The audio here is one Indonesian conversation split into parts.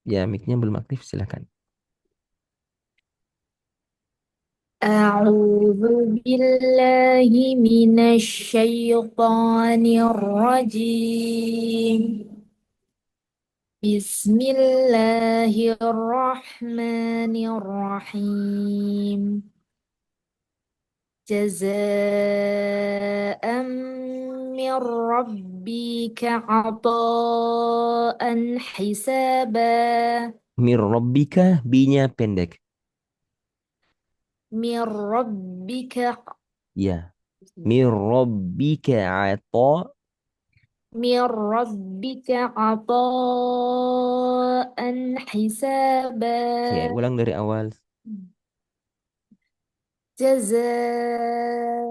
Ya, mic-nya belum aktif, silakan. أعوذ بالله من الشيطان الرجيم. بسم الله الرحمن الرحيم. جزاء من ربك عطاء حسابا. Mir rabbika, B-nya pendek. من ربك. Ya, mir rabbika ata. من ربك عطاء Oke, حسابا. ulang dari awal. جزاء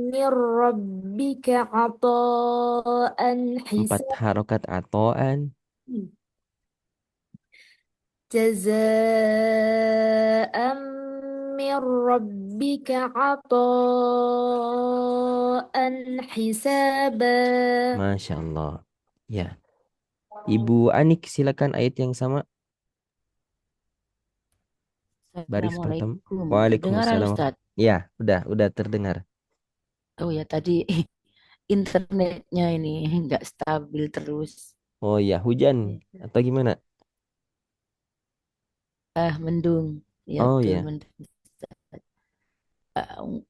من ربك عطاء Empat حسابا. harokat atoan. جزاء من ربك عطاء حسابا. Masya Allah. Ya, Ibu Anik silakan ayat yang sama. Baris pertama. Assalamualaikum. Kedengaran Waalaikumsalam. Ustadz? Ya, udah terdengar. Oh ya tadi internetnya ini nggak stabil terus. Oh ya, hujan Ya. atau gimana? Mendung. Ya Oh betul ya, mendung. Ustadz. A'u-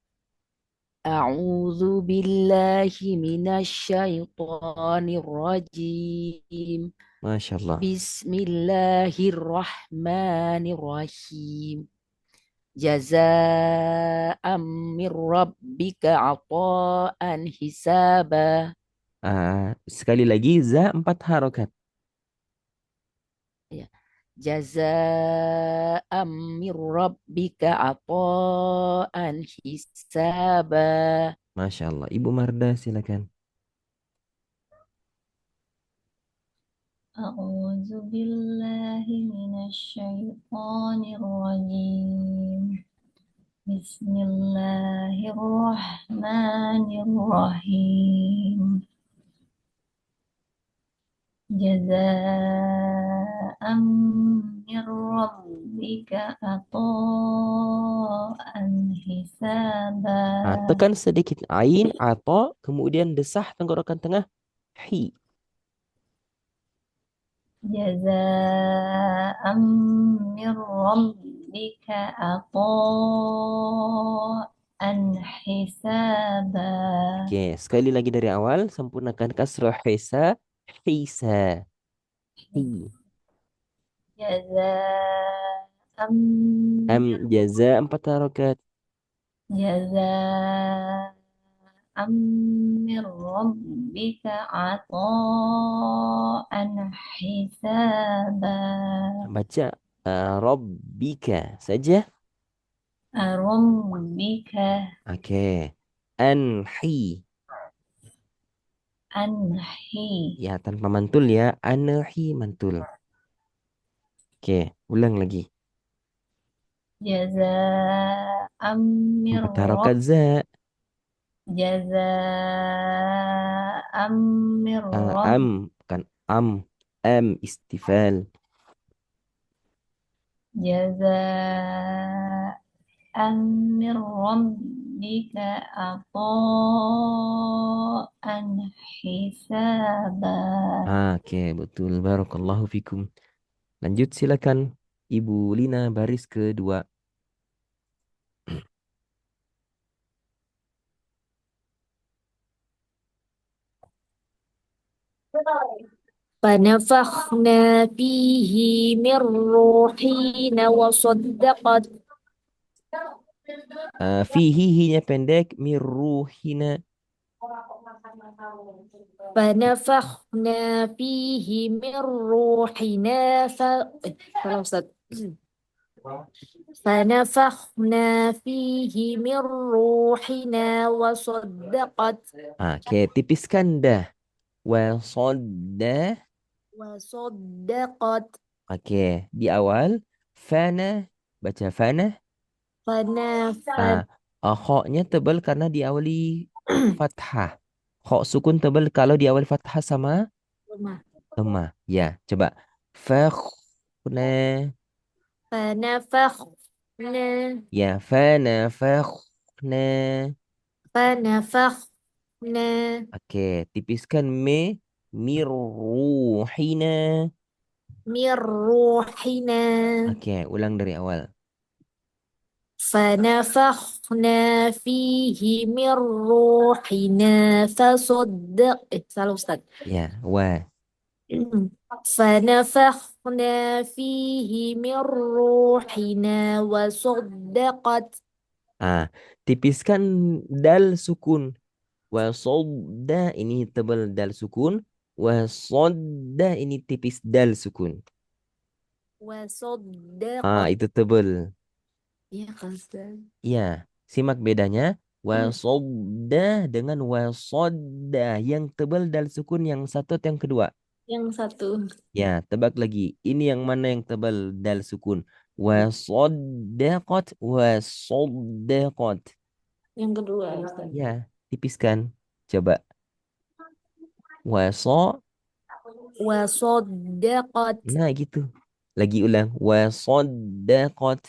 A'udzu billahi minasyaitonir rajim. Masya Allah. Bismillahirrahmanirrahim. Jazaa'am mir rabbika 'ata'an hisaba. Sekali lagi, za empat harokat. Ya. Jazaa'am mir rabbika ata'an hisaba. Masya Allah. Ibu Marda silakan. أعوذ بالله من الشيطان الرجيم. بسم الله الرحمن الرحيم. جزاء من ربك عطاء حسابا. Tekan sedikit ain atau kemudian desah tenggorokan tengah. Hi. جزاء من ربك عطاء حسابا. Oke, sekali lagi dari awal. Sempurnakan kasrah hisa. Hisa. Hi. جزاء Jaza empat harokat. جزاء من ربك عطاء حسابا. Baca Rabbika saja. ربك Oke. Anhi. أنحي. Ya, tanpa mantul ya. Anhi mantul. Oke, ulang lagi. جزاء من Empat رب harokat za. جزاء من Am, رب bukan am. Am istifal. جزاء من ربك عطاء حسابا. Oke, betul. Barakallahu fikum. Lanjut silakan. Ibu Lina baris kedua. فنفخنا فيه من روحنا وصدقت. Fihi hinya pendek. Mirruhina. فنفخنا فيه من روحنا salah Ustaz. فنفخنا فيه من روحنا وصدقت. Oke, tipiskan dah. Wasodda. وصدقت. Oke, di awal. Fana. Baca fana. فنفت. Khoknya tebal karena diawali fathah. Khok sukun tebal kalau diawali fathah sama lemah. Ya, coba. Fakhna. Fanafakhna. Ya, fanafakhna. Fanafakhna. Oke, tipiskan me. Mirruhina. Min ruhina. Oke, ulang dari awal. فنفخنا فيه من روحنا فصدق salah Ustaz. Ya, wa. فنفخنا فيه من روحنا وصدقت. Ah, tipiskan dal sukun. Wasodda ini tebal dal sukun. Wasodda ini tipis dal sukun. Ah, وصدقت itu tebal. ya kan Ustaz? Iya, simak bedanya. Hmm, Wasodda dengan wasodda. Yang tebal dal sukun yang satu atau yang kedua. yang satu Ya, tebak lagi. Ini yang mana yang tebal dal sukun? Wasoddaqat, wasoddaqat. yang kedua Ustaz. Ya, tipiskan. Coba. Waso. وصدقت Nah, gitu. Lagi ulang. Wasoddaqat.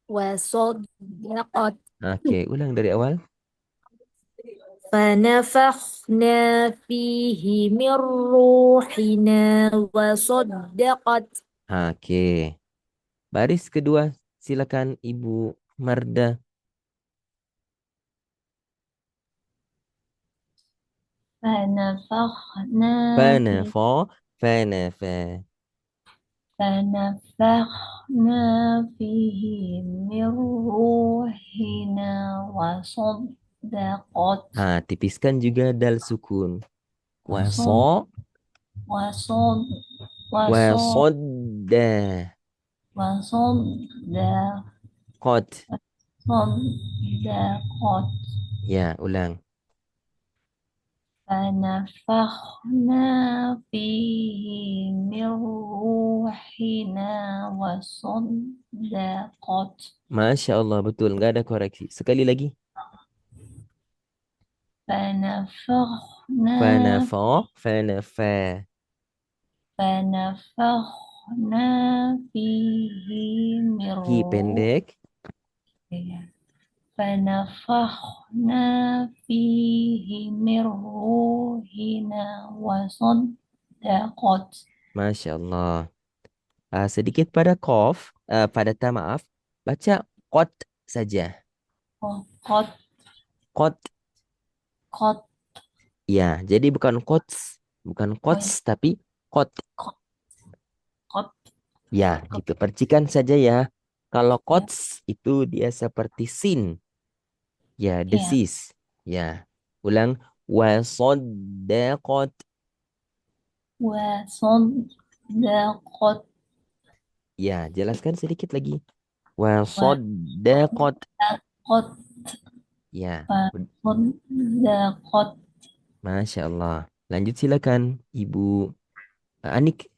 وصدقت Oke, ulang dari awal. فنفخنا فيه من روحنا وصدقت. Oke. Baris kedua, silakan Ibu Marda. فنفخنا فيه Fanafa, fanafa. فنفخنا فيه من روحنا وصدقت Tipiskan juga dal sukun. وصد Waso, وصد وصد wasodda. وصدقت Kot. صدقت Ya, ulang. فنفخنا فيه من روحنا وصدقت Masya Allah, betul. Nggak ada koreksi. Sekali lagi. فنفخنا Fanafa, fanafa. فنفخنا فيه من Ki pendek. روحنا فنفخنا فيه من روحنا وصدقت Masya Allah. Sedikit pada kof, pada ta maaf. Baca kot saja. قد Kot. قد Ya, jadi bukan kots. Bukan kots, قد tapi kot. قد Ya, gitu. Percikan saja ya. Kalau ya kots itu dia seperti sin. Ya, ya desis. Ya. Ulang. Wasoddaqat. وصدقت Ya, jelaskan sedikit lagi. Wasoddaqat. وصدقت Ya. وصدقت Masya Allah. Lanjut silakan, Ibu Anik.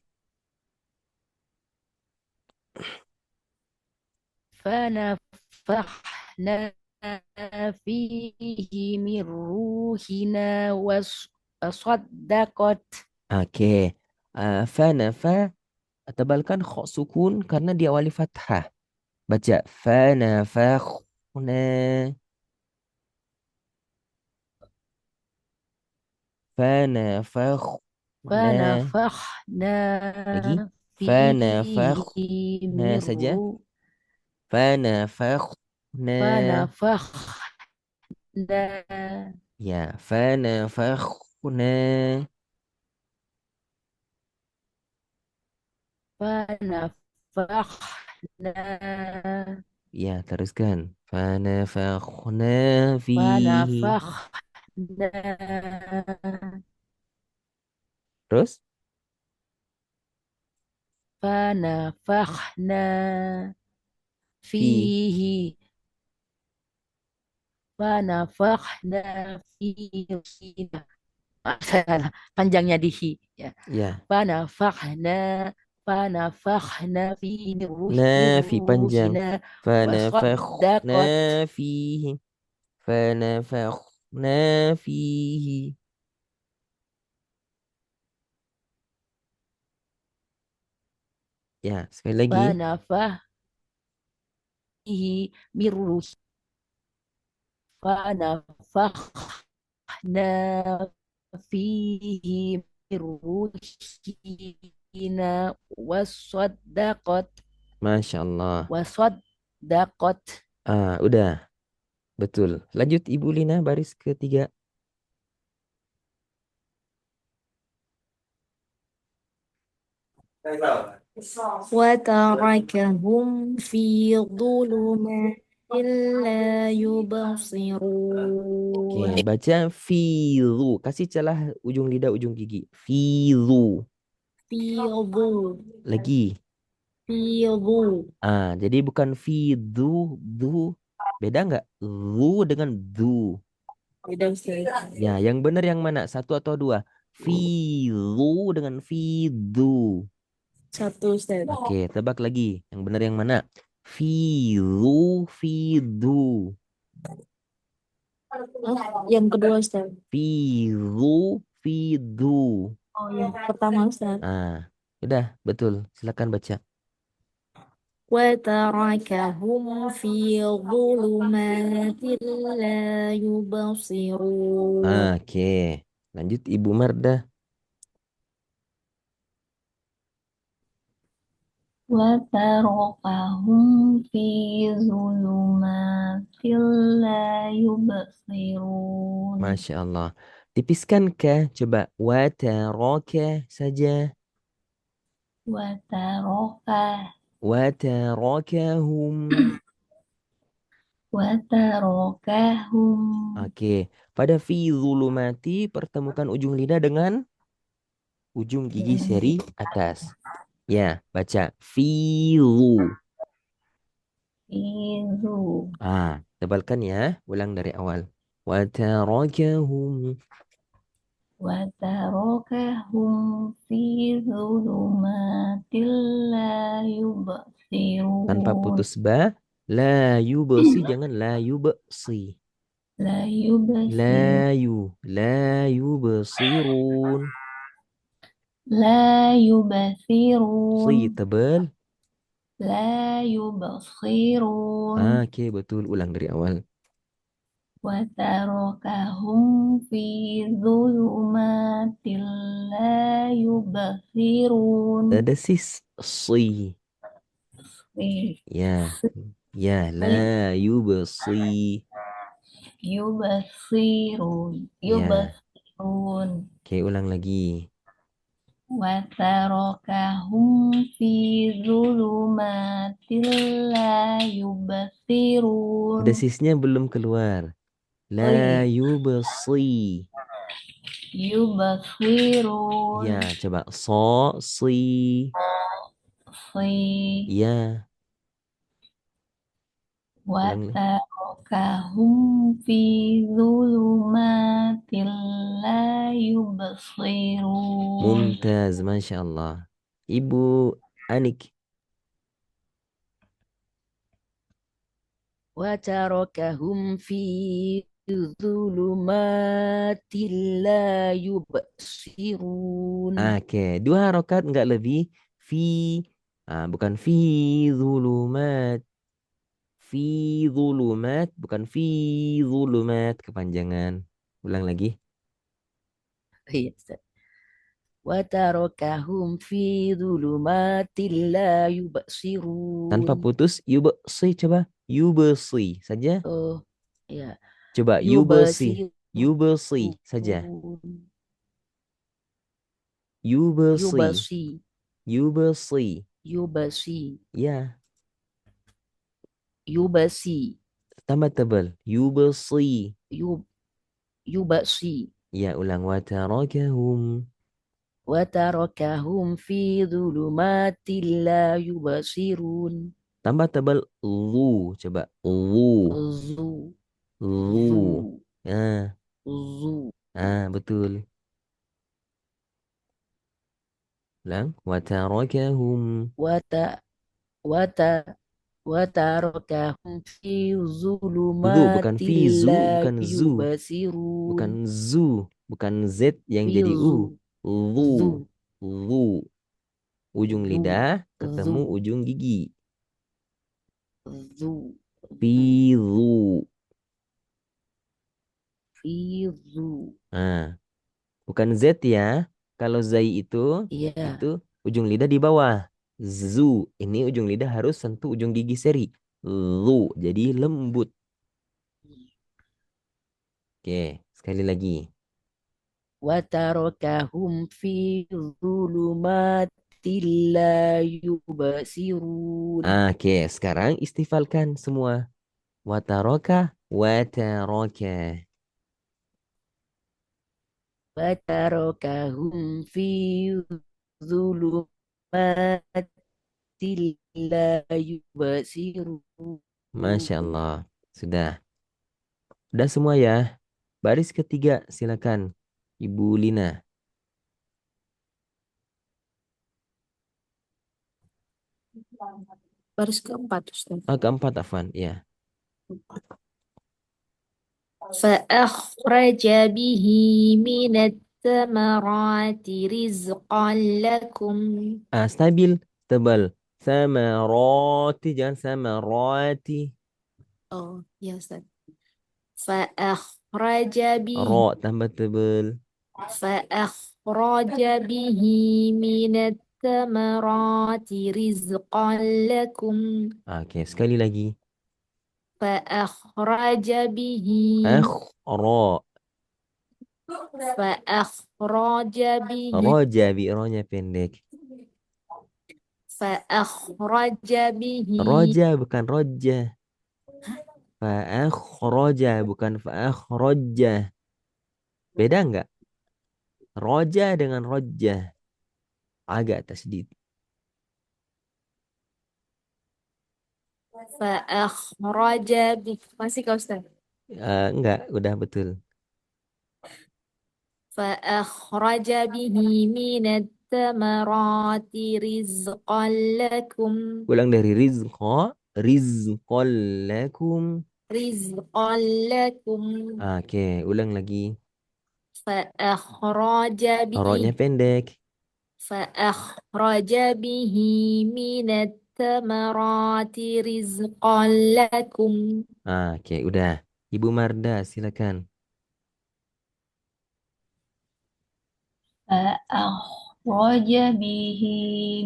فنفخنا فيه من روحنا وصدقت. Oke. Fa tebalkan kho sukun karena diawali fathah. Baca fanafakhna. Fanafakhna. Lagi. فنفخنا فيه Fanafakhna من saja. Fanafakhna. فنفخنا Ya, fanafakhna. فنفخنا Ya, teruskan. Fanafakhna fihi. فنفخنا Terus? فنفخنا Fi. فيه فنفخنا فيه salah panjangnya di hi ya Ya. فنفخنا فنفخنا فيه من Nafi panjang. روحنا Fanafakhna وصدقت fihi. Fanafakhna fihi. Ya, sekali lagi. Fanafah min ruh fanafakhna fihi min ruhina wasaddaqat Masya Allah. wasaddaqat. Udah. Betul. Lanjut Ibu Lina, baris ketiga. وتركهم في ظلمات لا Oke, يبصرون. baca filu. Kasih celah ujung lidah, ujung gigi. Filu. في ظل Lagi. في ظل. Jadi bukan fidu, du. Beda nggak? Lu dengan du. Beda Ustaz. Ya, yang benar yang mana? Satu atau dua? Filu dengan fidu. Satu Ustaz. Oke, tebak lagi. Yang benar yang mana? Filu, fidu. Yang kedua Ustaz. Filu, fidu. Oh yang pertama Ustaz. Udah, betul. Silakan baca. وتركهم في ظلمات لا يبصرون. Oke, lanjut Ibu Marda. وتركهم في ظلمات لا يبصرون. Masya Allah. Tipiskan ke? Coba. Wataroke saja. وتركه Watarokahum. وتركهم Oke. Pada fi zulumati pertemukan ujung lidah dengan ujung gigi seri atas. Ya, baca. Filu. في ظلمات Tebalkan ya. Ulang dari awal. Watarokahum. وتركهم في ظلمات لا Tanpa يبصرون. putus ba. La yubesi. Jangan la yubesi. لا يبصر La yubesirun. لا Si يبصرون. tebal. لا يبصرون. Oke, betul. Ulang dari awal. وتركهم في ظلمات لا يبصرون. Ada sis. Si. في Ya. Ya. La yubesi. يبصرون Ya. يبصرون. Oke, ulang lagi. وتركهم في ظلمات لا يبصرون. Desisnya belum keluar. La yubesi. يبصرون. Ya, coba. So, si. في Ya. Ulang. وتركهم في ظلمات لا يبصرون. Mumtaz. Masya Allah. Ibu Anik. Watarakahum fi dhulumatil la yubsirun. Oke, dua harokat nggak lebih. Fi, bukan fi zulumat. Fi zulumat, bukan fi zulumat. Kepanjangan. Ulang lagi. Iya, Ustaz. Watarakahum fi dhulumatil la Tanpa yubsirun. putus, yubesi. Coba. Yubesi saja. Oh, ya. Coba yubesi. Yubasirun. Yubesi saja. Yubesi. Yubasi. Yubesi. Yubasi. Ya, Yubasi. tambah tebal. Yubesi. Yub, yubasi. Ya, ulang. Watarakahum. Watarakahum fi dhulumatil la yubasirun. Tambah tebal. Lu. Coba. Lu. Zu. Lu. Zu. Ah, Zu. betul. Ulang. Watarakahum. Wata. Wata. Watarakahum fi Bukan zulumatil fizu, la bukan zu, yubasirun. bukan zu, bukan z yang Fi jadi zu. u. Lu, Zu. lu. ujung Zu. lidah ketemu Zu. ujung gigi. Zu. Fizu. Fizu. Nah, bukan Z ya. Kalau zai Iya. itu ujung lidah di bawah. Zu, ini ujung lidah harus sentuh ujung gigi seri. Lu, jadi lembut. Oke, sekali lagi. Watarakahum fi zulumatil la yubsirun. Oke, sekarang istifalkan semua. Wataroka, wataroka. Watarakahum fi zulumatil la yubsirun. Masya Allah. Sudah. Udah semua ya. Baris ketiga, silakan. Ibu Lina. Baris keempat, Ustaz. Keempat, Afwan. Ya. فأخرج به من الثمرات رزقا لكم. Stabil, tebal. Sama roti, jangan sama roti. Oh, ya Ustaz. فأخرج به Ro, tambah tebal. فأخرج به من الثمرات رزقا لكم. Oke, sekali lagi. فأخرج به Ro. فأخرج به Roja, bi-ronya pendek. فأخرج به Roja, bukan roja. Fa'akhroja, bukan fa'akhroja. Beda nggak? Roja dengan roja. Agak tasdid. فأخرج به. Masih Kak Ustaz? Enggak, udah betul. فأخرج به من الثمرات رزقا لكم. Ulang dari rizqo. Rizqol lakum. رزقا لكم. Oke, ulang lagi. فأخرج Roknya به pendek. فأخرج به من الثمرات رزقا لكم. Oke, udah. Ibu Marda, silakan. فأخرج به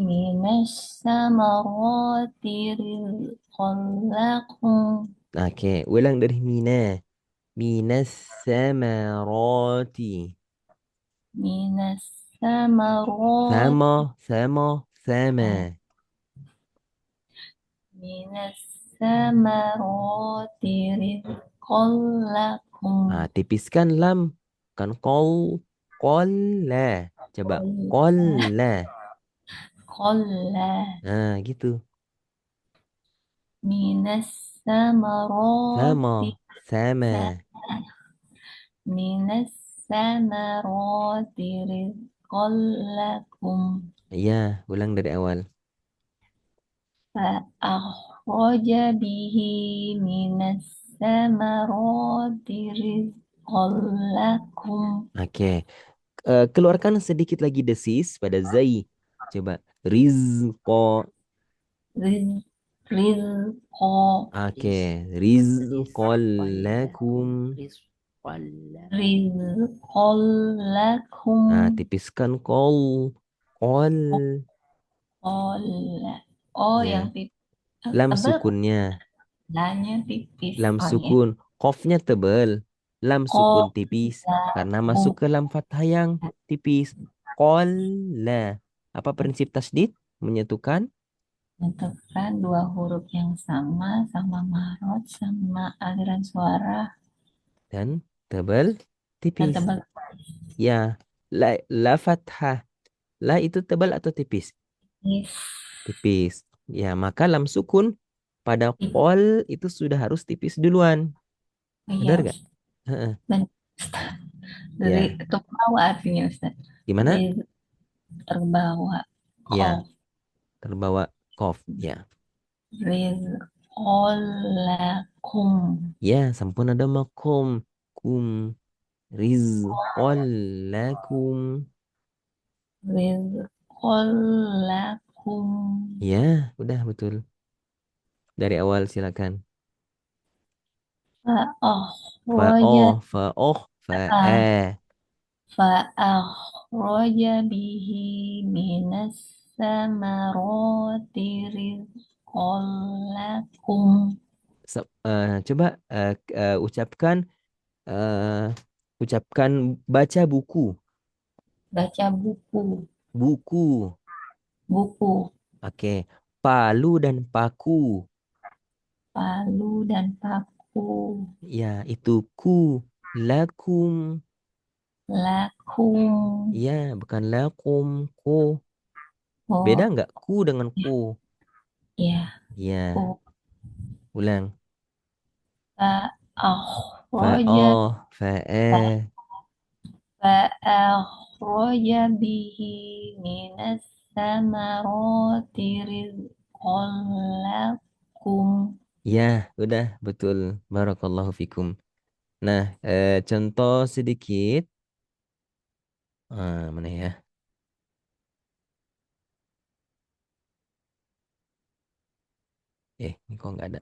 من الثمرات رزقا لكم. Oke, ulang dari mina. Minas samaroti. من الثمرات Sama. من الثمرات رزقا لكم. Tipiskan lam. Kan kol. Kolla. Coba. Kolla. قل Gitu. من الثمرات Sama. من الثمرات رزقا لكم. Iya, ulang dari awal. فأخرج به من الثمرات رزقا لكم. Oke. Keluarkan sedikit lagi desis pada zai. Coba. Rizqo. رزق رزقا Oke. Rizqol lakum. رزقا لكم. Tipiskan kol. Kol. قال oh yang Ya. tipis Lam tebal sukunnya. lanya tipis Lam oh ya sukun. Kofnya tebal. Lam sukun kok tipis. Karena masuk lakum ke lam fathah yang tipis. Kol la. Apa prinsip tasdid? Menyatukan menentukan dua huruf yang sama sama marot sama aliran suara dan tebal dan tipis. tebal Ya. La fathah. La itu tebal atau tipis? tipis. Tipis. Ya, maka lam sukun pada kol itu sudah harus tipis duluan. Oh iya Benar gak? Ustaz. Heeh. Dan Ustaz, dari Ya. terbawa artinya Ustaz Gimana? Riz terbawa Ya, kof terbawa kof. Ya. rizqolakum Ya, sampun ada makom. Kum. Rizqol lakum. lakum. Ya, udah betul. Dari awal silakan. Fa'akhraja fa'a- Fa fa'akhraja bihi minas samarati rizqan lakum. Coba ucapkan eh, ucapkan baca buku. Baca buku. Buku. Buku. Oke. Palu dan paku. Palu dan paku. Ya, itu ku. Lakum. Lakum. Ya, bukan lakum. Ku. Beda Oh, nggak ku dengan ku? ya. Ya, Ku. ulang. Fa'akhraja Fa'e. فأخرج به من الثمرات رزقا لكم. Ya, udah betul. Barakallahu fikum. Nah, contoh sedikit. Mana ya? Ini kok nggak ada.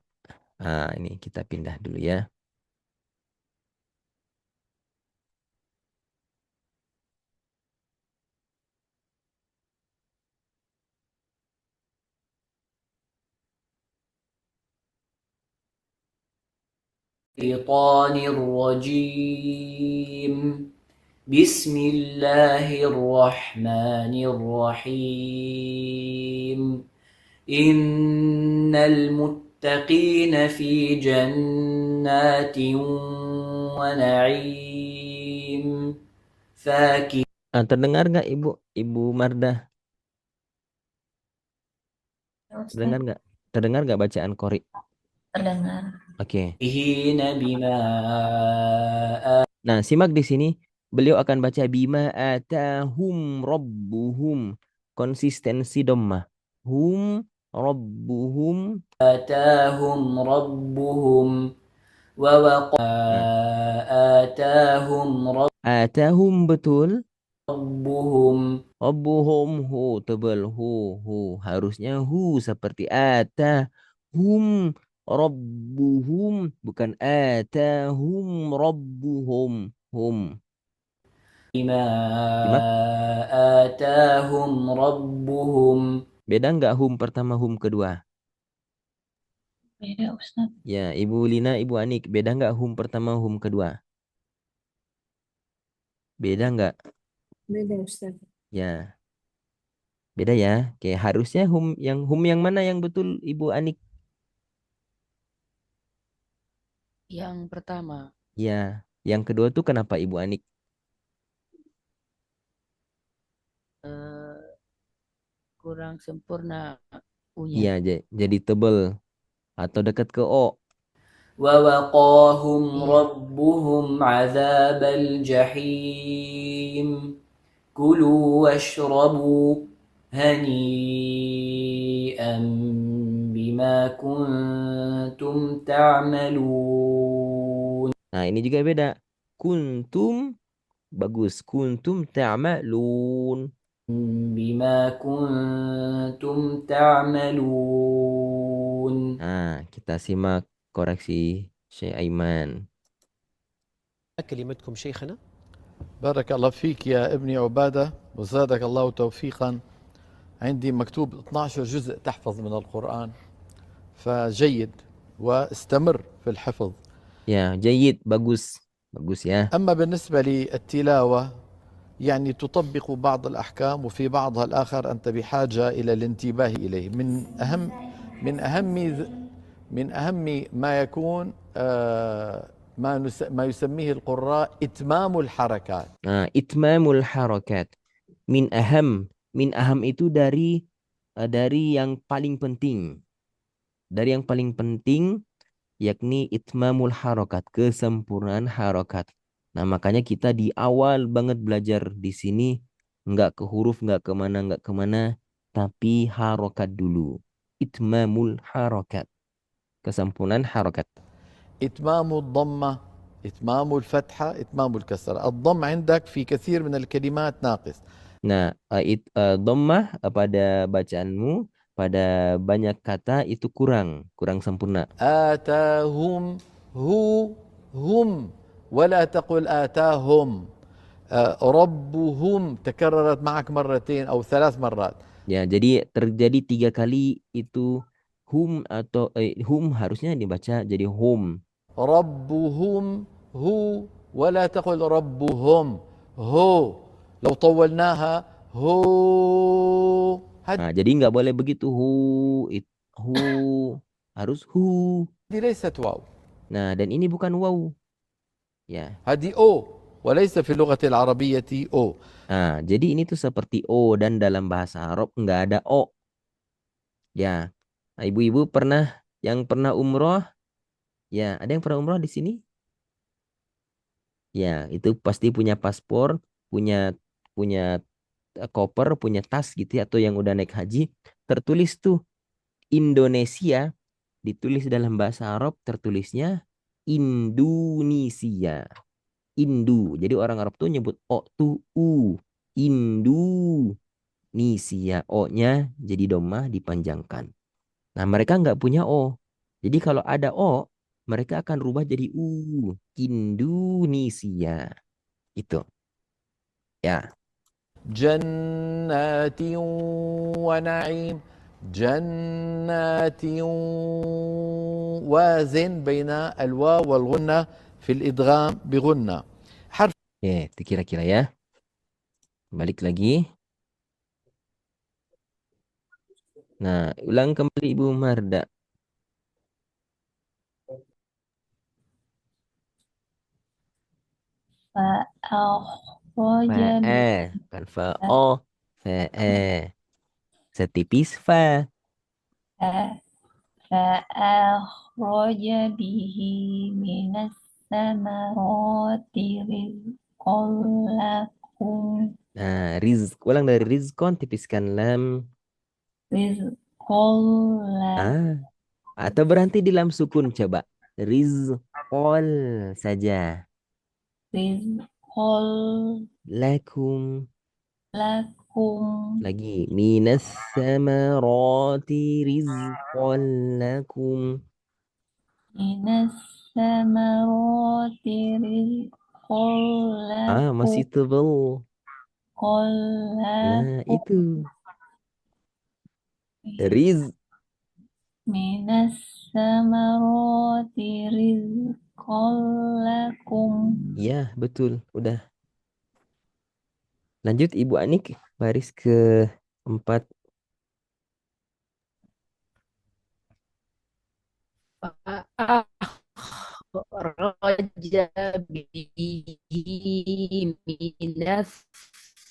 Ini kita pindah dulu ya. الشيطان الرجيم بسم الله الرحمن الرحيم إن المتقين في جنات ونعيم فاكهين Terdengar nggak Ibu Mardah? Ustaz, Terdengar nggak? Terdengar nggak bacaan Qori? terdengar. Oke. بما Nah, simak di sini. Beliau akan baca bima atahum rabbuhum. Konsistensi dhammah. Hum rabbuhum. آتاهم ربهم Nah, آتاهم atahum betul. ربهم Rabbuhum hu tebal hu harusnya hu seperti atahum rabbuhum bukan atahum rabbuhum hum. بما Simak. آتاهم ربهم Beda nggak hum pertama hum kedua? Beda, Ustaz. Ya, Ibu Lina, Ibu Anik, beda nggak hum pertama, hum kedua? Beda nggak? Beda Ustaz. Ya, beda ya. Oke, harusnya hum yang mana yang betul, Ibu Anik? Yang pertama, Ya, yang kedua tuh kenapa Ibu Anik? eh, kurang sempurna punya. Iya, jadi tebel atau dekat ke o. ووقاهم Iya. ربهم عذاب الجحيم كلوا واشربوا هنيئا بما كنتم تعملون Nah, ini juga beda. Kuntum bagus. Kuntum ta'malun. بما كنتم تعملون Nah, kita simak koreksi Syekh Aiman. كلمتكم شيخنا. بارك الله فيك يا ابني عبادة وزادك الله توفيقا. عندي مكتوب 12 جزء تحفظ من القرآن، فجيد واستمر في الحفظ. Ya, jayid, bagus. Bagus ya. أما بالنسبة للتلاوة يعني تطبق بعض الأحكام وفي بعضها الآخر أنت بحاجة إلى الانتباه إليه. من أهم ما يكون ما يسميه القراء إتمام الحركات. Nah, itmamul harakat. Min aham itu dari yang paling penting. Dari yang paling penting yakni itmamul harakat, kesempurnaan harakat. Nah, makanya kita di awal banget belajar di sini nggak ke huruf, nggak kemana, tapi harakat dulu. Itmamul harakat, kesempurnaan harakat. إتمام الضمة، إتمام الفتحة، إتمام الكسرة. الضم عندك في كثير من الكلمات ناقص، Nah, dhammah pada bacaanmu pada banyak kata itu kurang sempurna. آتاهم هو هم ولا تقل آتاهم ربهم تكررت معك مرتين أو 3 مرات. Ya, jadi terjadi 3 kali itu hum harusnya dibaca jadi hum. ربهم هو ولا تقل ربهم هو لو طولناها هو Nah, jadi nggak boleh begitu hu harus hu. هذه ليست واو، Nah, dan ini bukan waw. Ya. هذه أو وليس في اللغة العربية أو. Nah, jadi ini tuh seperti o dan dalam bahasa Arab nggak ada o. Ya. Nah, ibu-ibu yang pernah umroh? Ya, ada yang pernah umroh di sini? Ya, itu pasti punya paspor, punya punya koper, punya tas gitu ya, atau yang udah naik haji, tertulis tuh Indonesia, ditulis dalam bahasa Arab, tertulisnya Indonesia. Indu. Jadi orang Arab tuh nyebut o tuh u. Indonesia. O-nya jadi domah dipanjangkan. Nah, mereka nggak punya o. Jadi kalau ada o, mereka akan rubah jadi u. Indonesia. Itu. Ya. جنات ونعيم جنات وازن بين الواو والغنة في الإدغام بغنة حرف. Itu kira-kira ya. Balik lagi. Nah, ulang kembali Ibu Marda. فأخرج Fa'e. Kan fa'o. Fa'e. Setipis fa. فأخرج به من الثمرات رزقا لكم Nah, ulang dari rizkon, tipiskan lam. رزقا لكم Ah, atau berhenti di lam sukun coba. Rizqol saja. رزقا Lakum. لكم Lagi. Minas samarati rizqol lakum. من الثمرات رزقا Masih لكم tebel. Nah, itu. Riz. من الثمرات رزقا لكم Ya, betul. Udah. Lanjut Ibu Anik. Baris ke 4. فأخرج به من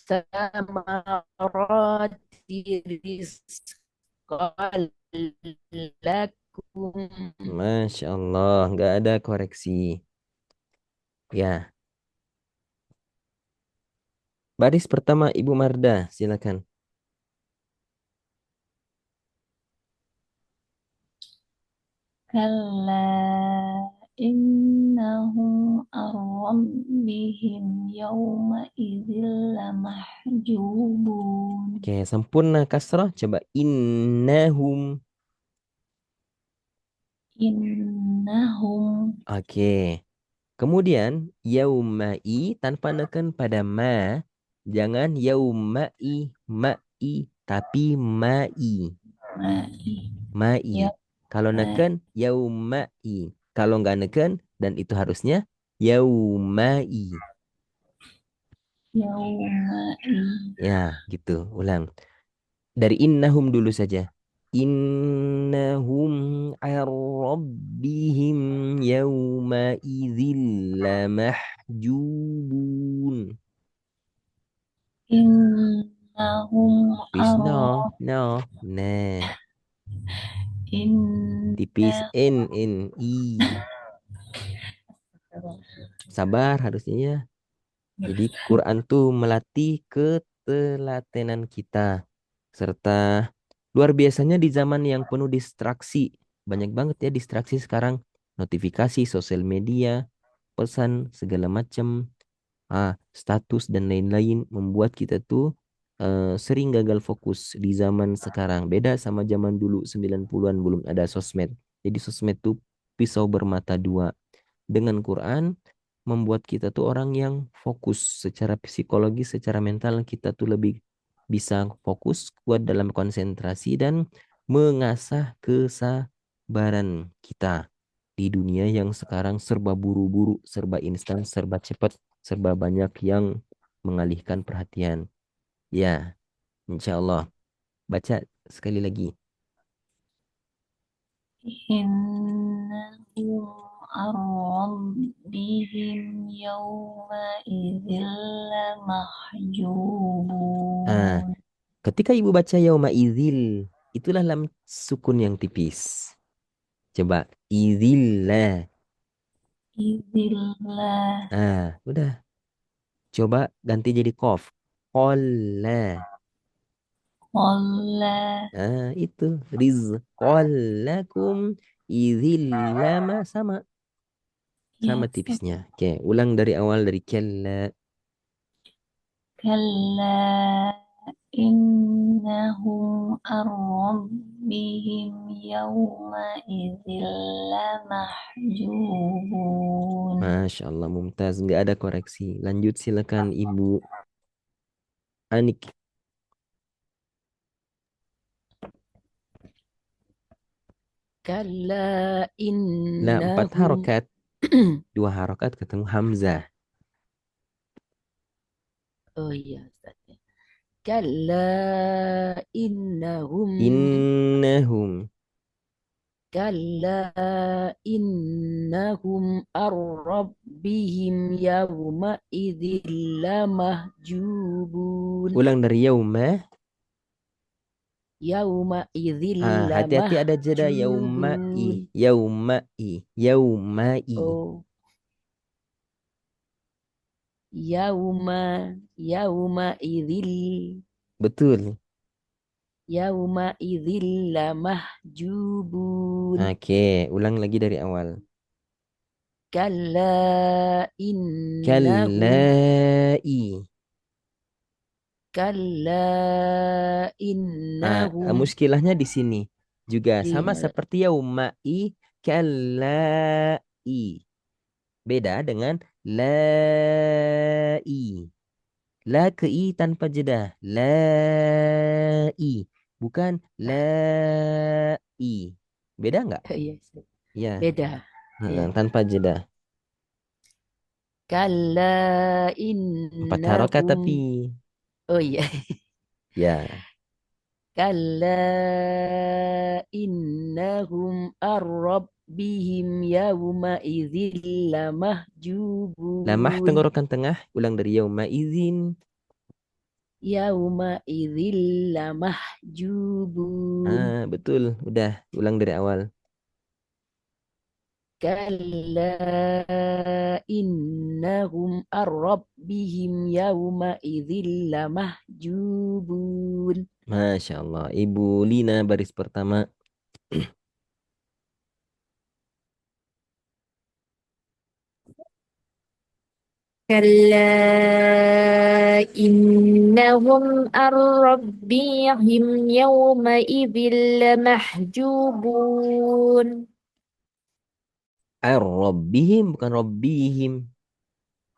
الثمرات رزقا لكم. Masya Allah. Nggak ada koreksi. Ya. Baris pertama Ibu Marda. Silakan. كلا إنهم عن ربهم يومئذ لمحجوبون Oke, sempurna kasrah. Coba innahum. إنهم Oke. Kemudian yaumai tanpa neken pada ma. Jangan yaumai mai tapi mai. Mai. Kalau neken yaumai. Kalau nggak neken dan itu harusnya yaumai. يومئذ Ya, gitu. Ulang. Dari innahum dulu saja. Innahum ar-rabbihim yawma idzil lamahjubun. إنهم Tipis عن no, no, nah. إن Tipis i. Sabar harusnya ya. Jadi Quran tuh melatih ketelatenan kita. Serta luar biasanya di zaman yang penuh distraksi. Banyak banget ya distraksi sekarang. Notifikasi, sosial media, pesan, segala macam. Status dan lain-lain membuat kita tuh sering gagal fokus di zaman sekarang. Beda sama zaman dulu 90-an belum ada sosmed. Jadi sosmed tuh pisau bermata dua. Dengan Quran membuat kita tuh orang yang fokus secara psikologis, secara mental kita tuh lebih bisa fokus, kuat dalam konsentrasi dan mengasah kesabaran kita di dunia yang sekarang serba buru-buru, serba instan, serba cepat, serba banyak yang mengalihkan perhatian. Ya, insya Allah. Baca sekali lagi. إنهم عن ربهم يومئذ لمحجوبون. Ketika ibu baca yauma idzil, itulah lam sukun yang tipis. Coba idzillah. Idillah Udah. Coba ganti jadi qaf. Qalla. qalla Itu rizqallakum idzillama sama ya tipisnya. Oke, ulang dari awal dari kalla. kalla innahum an rabbihim yawma'idhin lamahjubun. Masya Allah, mumtaz. Nggak ada koreksi. Lanjut silakan Ibu Anik. Kalla Nah, 4 innahum harokat. 2 harokat ketemu Hamzah. Oh iya Ustaz. Kalla innahum Innahum. Kalla innahum ar-rabbihim yawma idzil lamahjubun. Ulang dari yauma. Yawma idzil Hati-hati ada jeda lamahjubun. yaumai. Oh, yawma idzil Betul. lamahjubun. Oke, ulang lagi dari awal. Kalla innahum Kallai. Kalla innahum Muskilahnya di sini juga sama Iya, seperti yaumai kallai. Beda dengan lai. La ke i tanpa jeda. Lai. Bukan lai. Beda nggak? iya, Ya, beda. Iya. tanpa jeda. Kalla 4 harokat innahum tapi. Oh iya. Ya, Kalla innahum ar-rabbihim yawma idzil lamah lamahjubun. tenggorokan tengah. Ulang dari yauma izin. Yawma idzil lamahjubun. Betul. Udah, ulang dari awal. Kalla innahum ar-rabbihim yawma idzil lamahjubun. Masya Allah. Ibu Lina baris pertama. كلا إنهم عن ربهم يومئذ لمحجوبون Ar-Rabbihim bukan Rabbihim.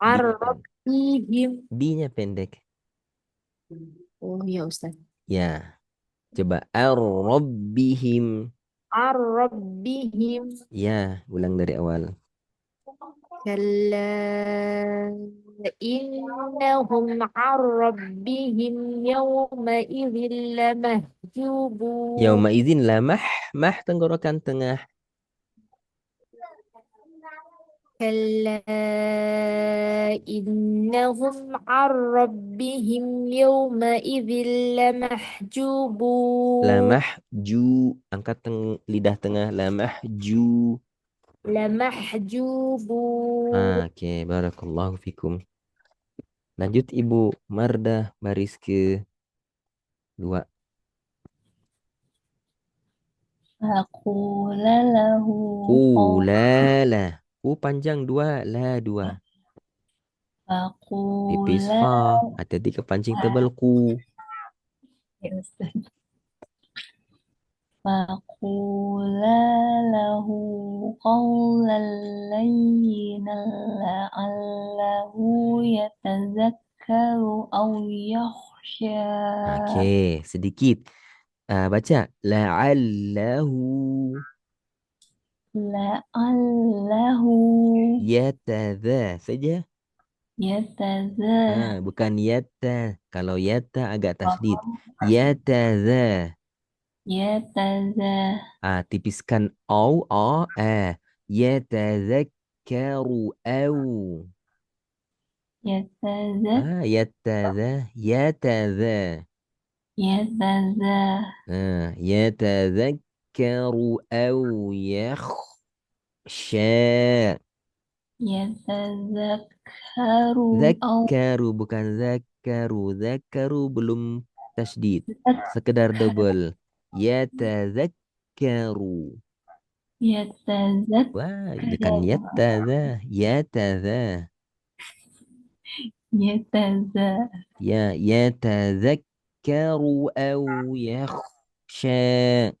عن B-nya pendek. ربهم B-nya pendek. Oh ya Ustaz. Ya, coba Ar-Rabbihim. عن ربهم Ya, ulang dari awal. كلا إنهم عن ربهم يومئذ لمحجوبون Yauma izin lamah. Mah tenggorokan tengah. كلا إنهم عن ربهم يومئذ لمحجوبون Lamah ju. Angkat lidah tengah. Lamah ju. لمحجوبون Oke, barakallahu fikum. Lanjut Ibu Mardah baris ke 2. Faqula lahu Ulala. Panjang 2, la 2. Tipis Faqula fa. Hati-hati kepancing tebal ku. Ya, Ustaz. فقولا له قولا لينا لعله يتذكر أو يخشى. Oke, sedikit. Baca. La'allahu لعله yatadha saja. يتذكر. Bukan yata. Kalau yata agak tasdid. Yatadha. يتذكر. Tipiskan o, yatadzakkaru au. يتذكر. Yatadha, yatadha. يتذكر. Yatadzakkaru au yakhsha. يتذكر أو Zakkaru bukan zakkaru. Zakkaru belum tasdid. Sekedar double. Yatadzakkaru. يتذكر. Wah, bukan yatadha. Yatadha. يتذكر. يتذكر أو يخشى.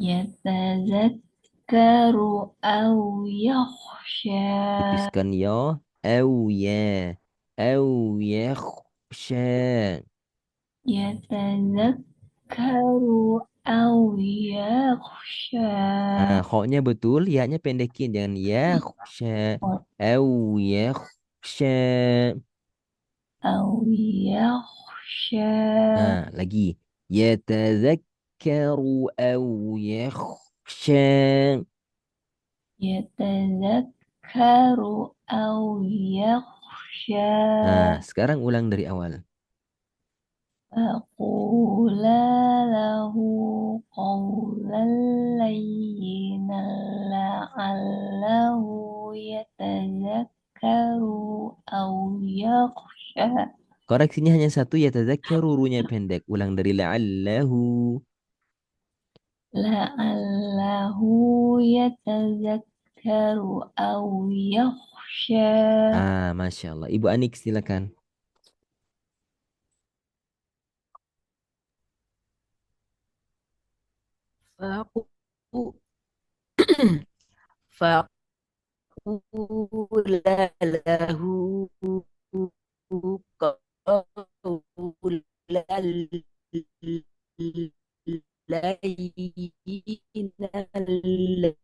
يتذكر أو يخشى. Tipiskan yo. أو يا. أو يخشى. يتذكر أو يخشى. Kho-nya betul, ya-nya pendekin. Jangan yakhsha. أو يخشى. أو يخشى. Lagi. يتذكر أو يخشى. يتذكر أو يخشى. Sekarang ulang dari awal. فقولا له قولا لينا لعله يتذكر أو يخشى. Koreksinya hanya satu, yatadzakkaru, ru-nya pendek. Ulang dari la'allahu. لعله يتذكر أو يخشى. Masya Allah. Ibu Anik silakan. Faku faqula lahu qawlan layyinan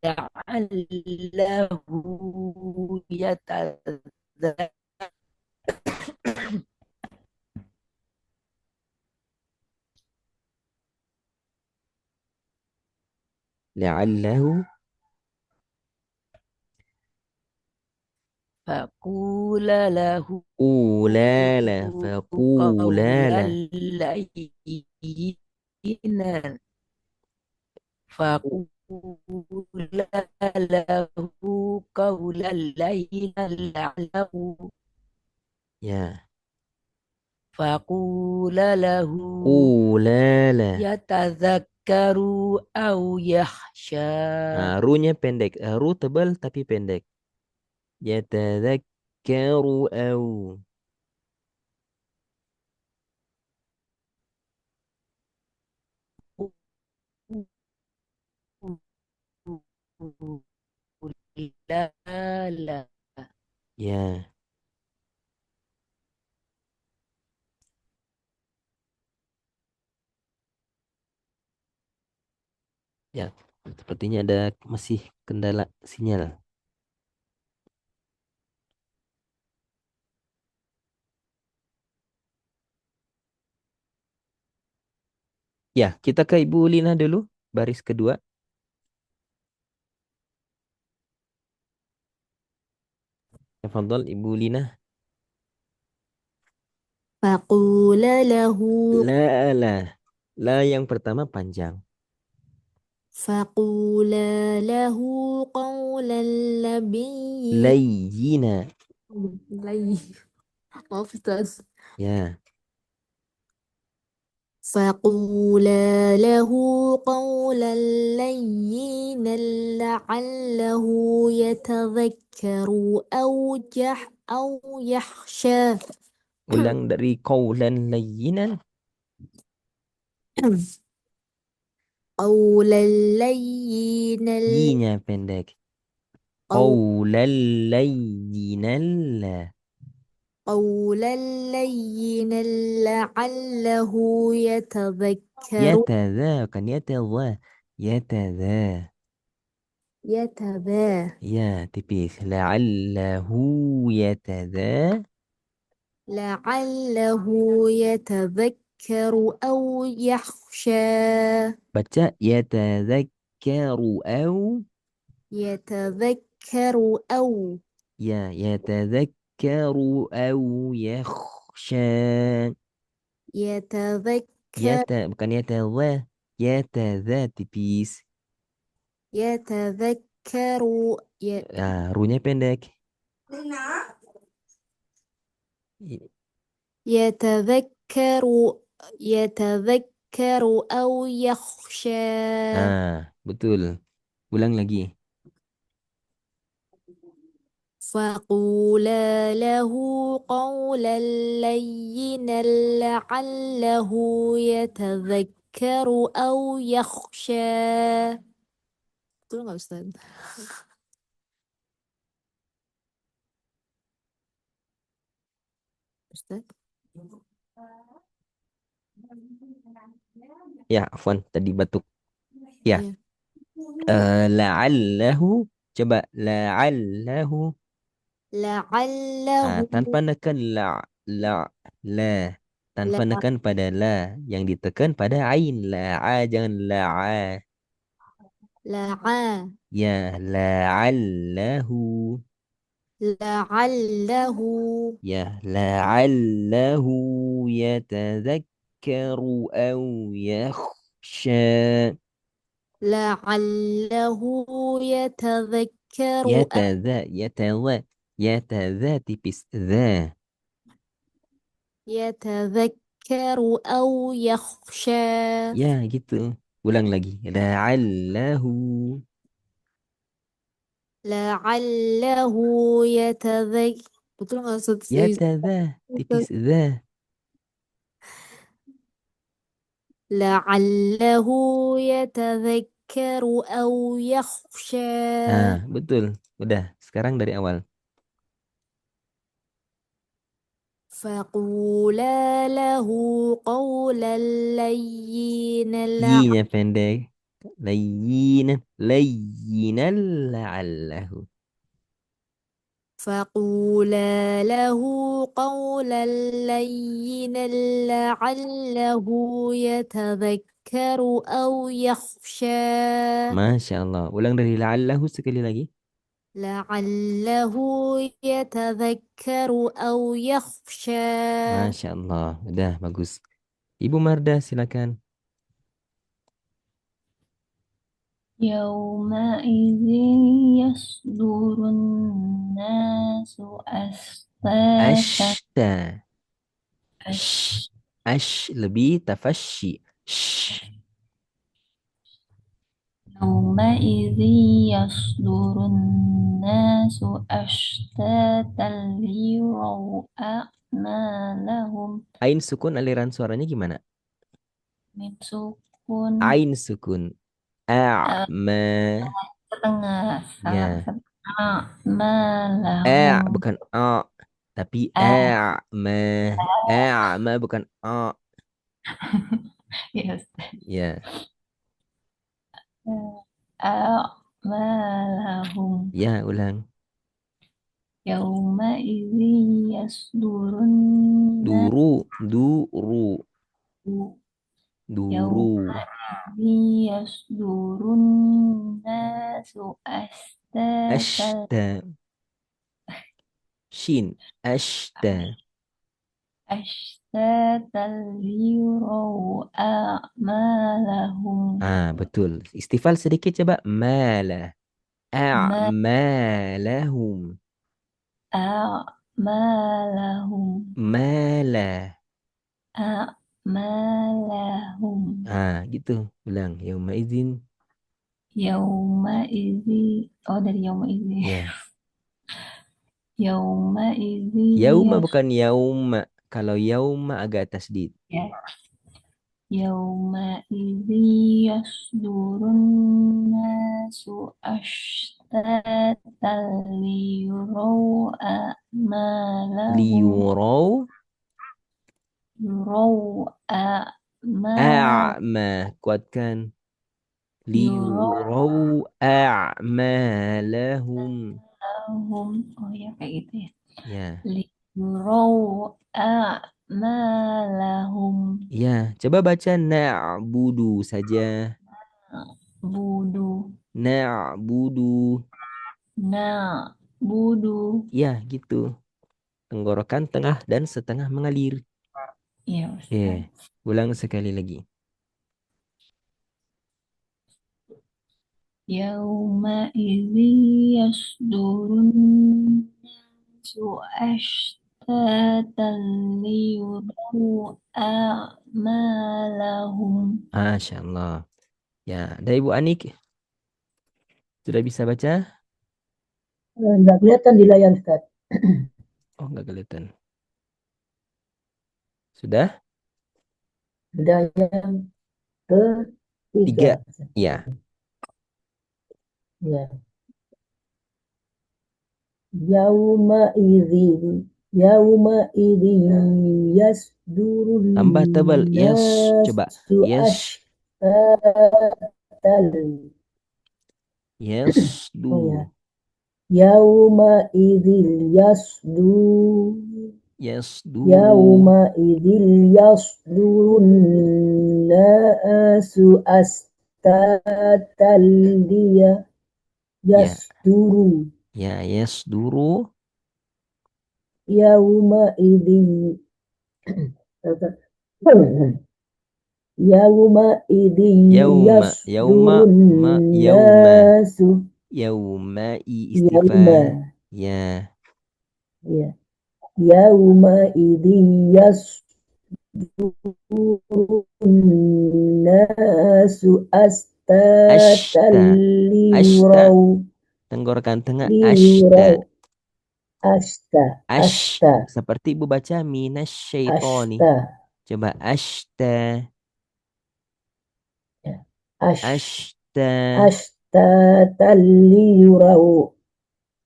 la'allahu yatadhakkaru. La'allahu. Faqula lahu Ulala. Faqulala. qawlan layyinan. Faqula lahu qawlan layyinan la'allahu. Ya. Faqula lahu Ulala. yatadzakkaru au yakhsha. Ru-nya pendek. Ru tebal tapi pendek. Yatadzakkaru au. Lala. Ya. Ya. Sepertinya ada masih kendala sinyal. Ya, kita ke Ibu Lina dulu. Baris kedua. Tafadhol Ibu Lina. فقولا له La. La yang pertama panjang. فقولا له قولا لبينا Layyina. maaf Ustaz. Ya. فقولا له قولا لينا لعله يتذكر أو يخشى. Ulang dari qaulan layyinan. قولا لينا Yi-nya pendek. قولا لينا لا. قولا لينا لعله يتذكر يتذا bukan yatadha. Yatadha. يتذا Ya, tipis. La'allahu yatadha. لعله يتذكر أو يخشى Baca yatadhakkaru au. يتذكر أو Ya, yatadhakkaru au yakhsha. يتذكر Bukan yatadha. Yatadha tipis. يتذكر Runya pendek. يتذكر يتذكر أو يخشى Betul. Ulang lagi. فقولا له قولا لينا لعله يتذكر أو يخشى betul nggak Ustaz? Ustaz? Ya, afwan, tadi batuk. Ya. Iya. La'allahu. Coba. La'allahu. لعله Tanpa nekan la. Tanpa لع nekan pada la. Yang ditekan pada ain. La'a, jangan la'a. لع Ya, la'allahu. لعله Ya, la'allahu yatadhakkaru au yakhsha. لعله يتذكر Yatadha tipis dha. يتذكر أو يخشى Ya, gitu. Ulang lagi. La'allahu. لعله يتذكر betul nggak Ustaz? Yatadha tipis dha. لعله يتذكر أو يخشى Betul. Udah. Sekarang dari awal. فقولا له قولا لينا Yi-nya pendek. Layyinan. Layyinan la'allahu. فقولا له قولا لينا لعله يتذكر أو يخشى Masya Allah. Ulang dari la'allahu sekali lagi. لعله يتذكر أو يخشى Masya Allah. Udah, bagus. Ibu Marda, silakan. يومئذ يصدر الناس أشتاتا Ashta. Lebih tafashi. يومئذ يصدر الناس أشتاتا ليروا أعمالهم Ain sukun aliran suaranya gimana? من سكون Ain sukun. A'ma. setengah Ya. أعمالهم Bukan a. Tapi A a'ma. A'ma bukan a. yes. Ya. أعمالهم Ya, ulang. يومئذ يصدر الناس Duru. يومئذ يصدر الناس أشتاتا Ashta. Shin. Ashta. أشتاتا ليروا أعمالهم Betul. Istifal sedikit coba. Mala. ما A'malahum. أعمالهم Mala. أعمالهم Gitu. Ulang. Yauma izin. يومئذ dari يومئذ Ya. يومئذ Yauma bukan yauma. Kalau yauma agak tasdid. ya. يومئذ يصدر الناس أشتاتا ليروا أعمالهم Liyuraw يروا أعمالهم a'ma. Kuatkan. يروا Liyuraw a'malahum. oh ya kayak gitu ya Ya. liyurau a'malahum Ya, coba baca na'budu saja. budu Na'budu. budu Ya, gitu. Tenggorokan tengah dan setengah mengalir. ya Ustaz. Ulang sekali lagi. Yauma idzi yasdurun nasu ashtatan liyurau a'malahum. Masya Allah. Ya, ada Ibu Anik. Sudah bisa baca? Nggak kelihatan di layar, Ustaz. Oh, nggak kelihatan. Sudah? Sudah yang Tiga. ketiga. Ya. Ya. Yauma idzin yasdurun Tambah tebal. Yes. Coba. nasu Yes. ashtatan. Yes. Oh Du. ya. Yauma idzin yasdur. Yes. Du. Yauma idzin yasdurun nasu ashtatan liya Ya. yasduru. Ya. Yes. Duru. Yauma idzin Yauma idin Yauma. Yauma. yasdurun Ma. Yauma. nasu Yauma. I yauma istifal. Ya. ya yauma idin yasdurun nasu astatan Ashta. Ashta. liyurau Tenggorokan tengah. liyurau Ashta. asta Ash. asta Seperti Ibu baca minasyaitoni. asta Coba ashta. ya. Ash Ashta. astatan liyurau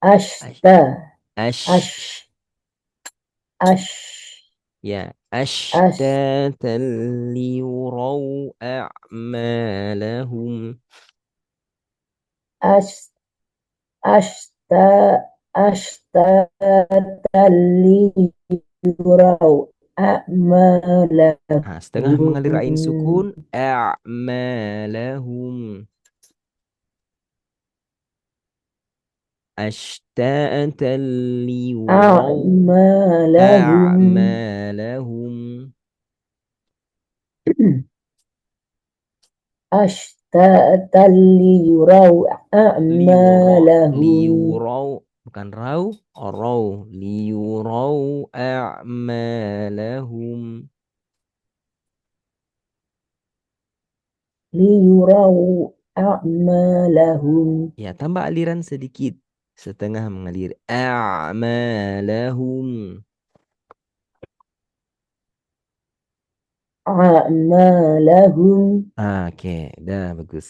asta Ash. ash ash Ya. ash Ashtatan liyuraw a'malahum. ash ashta ashtatan liyurau a'malahum Nah, setengah mengalir ain sukun. A'malahum. Ashtatan liyuraw a'malahum a'malahum. ashtatan liyurau a'malahum Liyuraw. Bukan raw. Raw. Liyuraw a'malahum. liyurau a'malahum Ya, tambah aliran sedikit. Setengah mengalir. A'malahum. a'malahum Oke, udah bagus.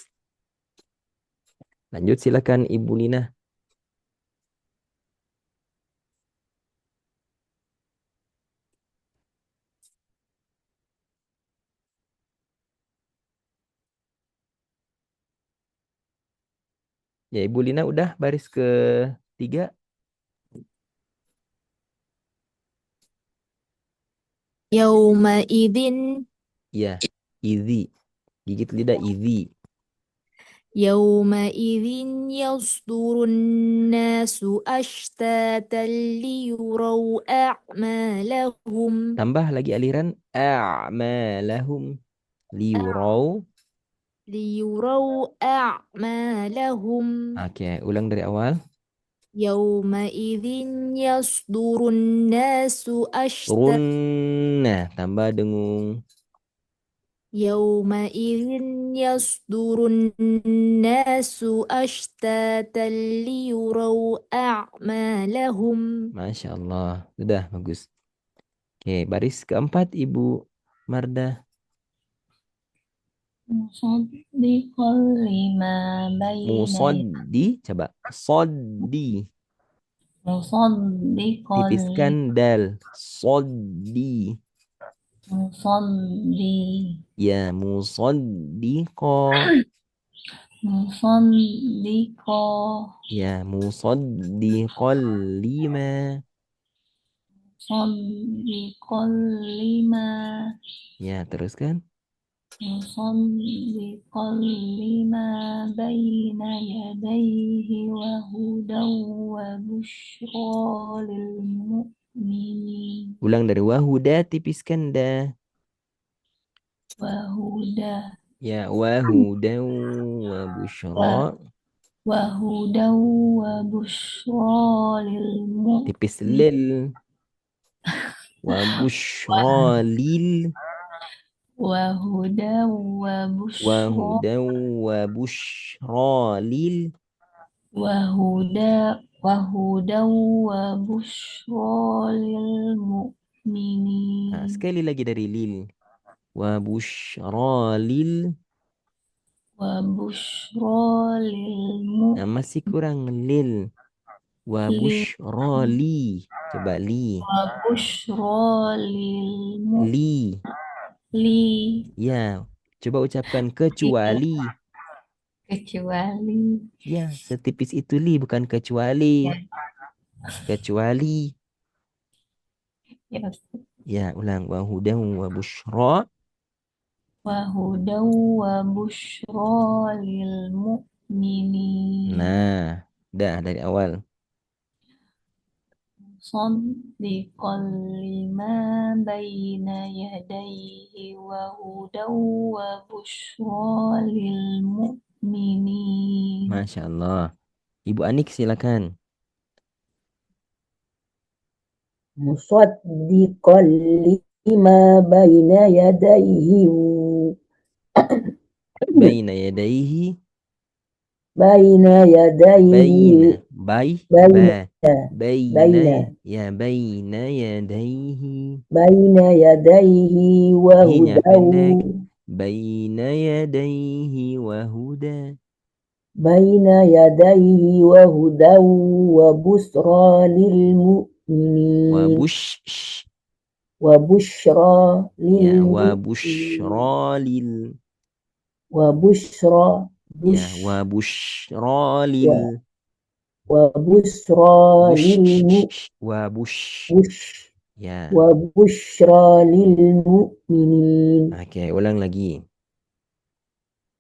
Lanjut silakan Ibu Lina. Ya, Ibu Lina udah baris ke 3. Yauma idin Ya, izi. Gigit lidah izi. Yauma idin yasdurun nasu ashtatan liyurau a'malahum Tambah lagi aliran a'malahum. Liyuraw. liyurau a'malahum Oke, ulang dari awal. Yauma idin yasdurun nasu Turun. ashtatan Nah, tambah dengung. يومئذ يصدر الناس أشتاتا ليروا أعمالهم Masya Allah. Udah bagus. Oke, baris keempat Ibu Marda. musaddiqan lima bayna Musaddi, coba. Soddi. musaddiqan Tipiskan dal. Soddi. musaddi Ya, musaddiqo. musaddiqo Ya, musaddiqal lima. musaddiqan lima Ya, teruskan. musaddiqan lima bayna yadayhi wa hudan wa busyra lil mu'minin Ulang dari wahuda, tipiskan da. wa huda Ya, wahuda wa busyra. wa hudan wa busyra lil Tipis mu'minin lil. Wa busyra lil. wa hudan wa busyra Wahuda wa busyra lil. وهدى وبشرى للمؤمنين Nah, sekali lagi dari lil. Wa busyra lil. وبشرى Nah, masih kurang lil. Wa busyra li. Coba li. وبشرى Li. Ya, coba ucapkan kecuali. kecuali Ya, setipis itu li, bukan kecuali. ya, Kecuali. ya. Ya, ulang. Wa hudan wa busyra. وهدى وبشرى للمؤمنين Nah, dah dari awal. مصدقا لما بين يديه وهدى وبشرى للمؤمنين Masya Allah. Ibu Anik silakan. musaddiqan lima bayna yadayhi Baina yadaihi. bayna yadayhi Baina. bayna Baina. Ya, baina yadaihi. bayna yadayhi wa Hinya pendek. hudaw Baina yadaihi wa huda. bayna yadayhi wa hudaw wa busra lil mu'minin Wa bush. wa busyra Ya, lil wa mu'minin busyra lil. wa busyra Ya, wa busyra lil. wa busra lil Bush. Wa bush. bush Ya. wa busyra lil mu'minin Oke, ulang lagi.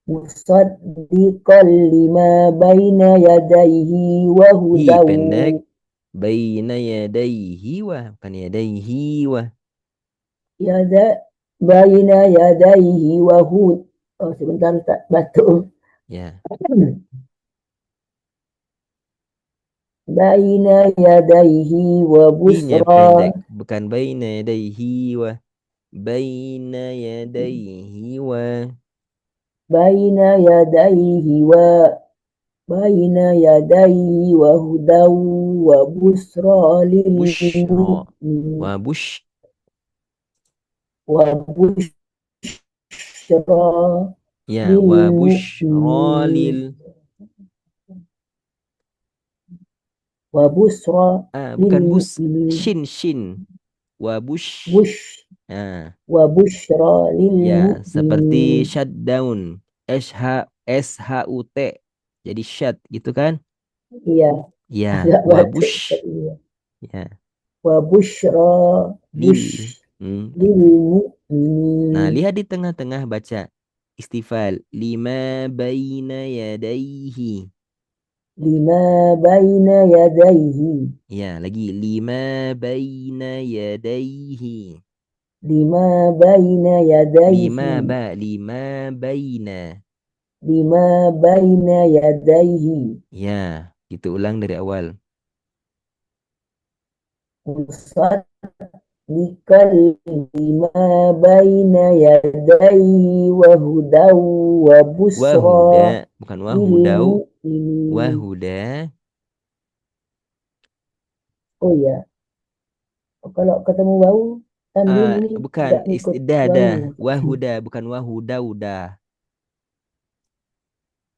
musaddiqan lima bayna yadayhi wa Hi hudaw pendek. Baina yadaihi wa. Bukan yadaihi wa. bayna yadayhi wa hud. Oh, sebentar tak batuk. Ya. Bayna yadayhi wa Hinya busra pendek. Bukan baina yadaihi wa. Baina yadaihi wa. bayna yadayhi wa hudaw wa busra lil Bushra. mu'minin Wa bush. wa busyra Ya. lil Wa bushra mu'minin lil. wa busra Bukan lil bus. mu'minin Shin. Wa bush. Ah, wa busyra lil ya, seperti mu'minin shutdown. SHUT. Jadi shut gitu kan? iya Ya, agak wa batuk bush. iya. Ya, Wa busyra lil. lil Nah, mu'minin lihat di tengah-tengah baca istifal. Lima baina yadaihi. lima bayna yadayhi Ya, lagi. Lima baina yadaihi. lima bayna yadayhi Lima baina. lima bayna yadayhi Ya, itu ulang dari awal. musaddiqan lima bayna yadayhi wa hudaw wa busra Wahuda, bukan lil wahudau. mu'minin Wahuda. oh ya kalau ketemu wau tanwin ini Bukan tidak ikut istidah dah. wau Wahuda, bukan wahudauda.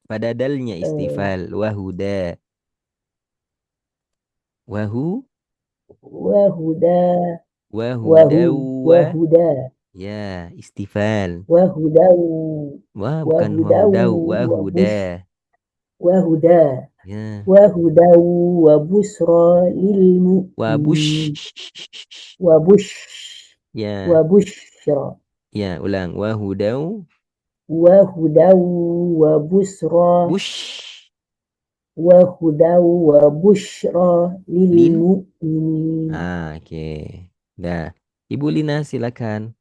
pada dalnya istifal. Wahuda. Wahu. Wahuda. Wahudau. Wahuda. Ya, istifal. Wahudau. Wah, bukan Wahudau. wahudau. Wahuda. Wahuda. Ya. Wahudau wa busra lil Wabush. mu'minin. Wabush. Ya. Wabushra. Ya, ulang. Wahudau. Wahudau wa busra. Bush. Wahudau wa bushra lil Lil. mu'minin. Oke. Dah. Ibu Lina silakan.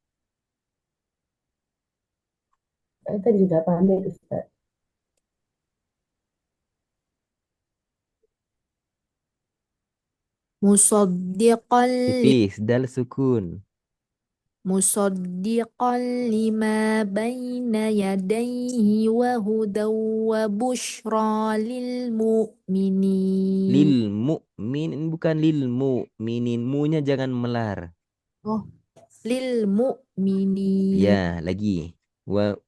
Tadi sudah pamit Ustaz. Musaddiqan Tipis. Dal sukun. musaddiqan lima baina yadayhi wa hudaw wa bushra lil mu'minin. Lil mu'min. Bukan lil mu'minin. Mu-nya jangan melar. Oh, lil mu'minin. Ya, lagi. Wa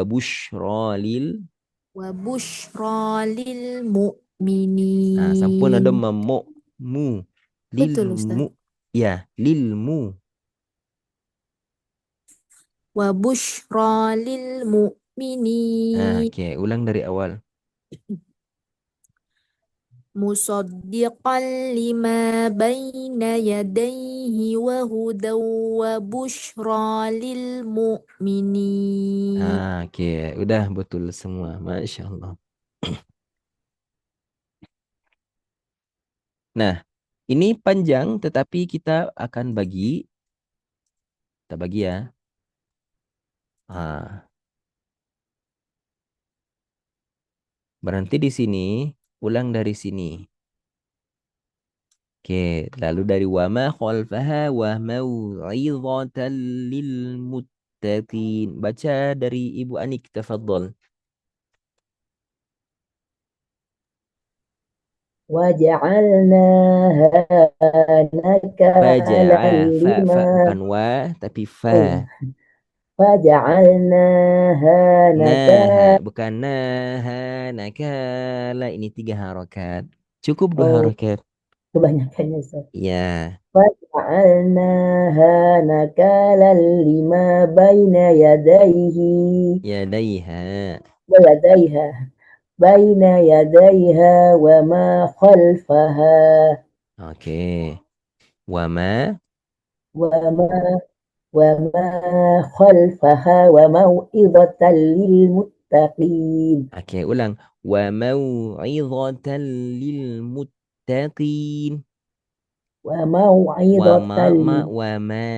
bushra lil. Wa bushra lil mu'minin. Nah, sampun ada mu. Lil Betul, Ustaz. mu. Ya, lil mu. Wa bushra lil mu'minin. Oke, ulang dari awal. Musaddiqan lima baina yadayhi wa hudaw wa bushra lil mu'minin. Oke, udah betul semua. Masya Allah. Nah, ini panjang tetapi kita akan bagi. Kita bagi ya. Berhenti di sini, ulang dari sini. Oke, lalu dari wama khalfaha wa mau'izatan lil muttaqin. Baca dari Ibu Anik, tafadhol. Waja'alnaha nakalan Fa lima. bukan wa tapi fa. Waja'alnaha Nah, bukan nah, nakala. Ini 3 harokat. Cukup 2 harokat. Kebanyakannya Ustaz. Ya. Waja'alnaha nakalan lima baina yadayhi. Yadaiha. Yadaiha. Baina yadaiha wa ma khalfaha. Oke. Wama. وما خلفها وموعظة للمتقين. Oke, ulang. Wa mau'izatan lil muttaqin. وموعظة وما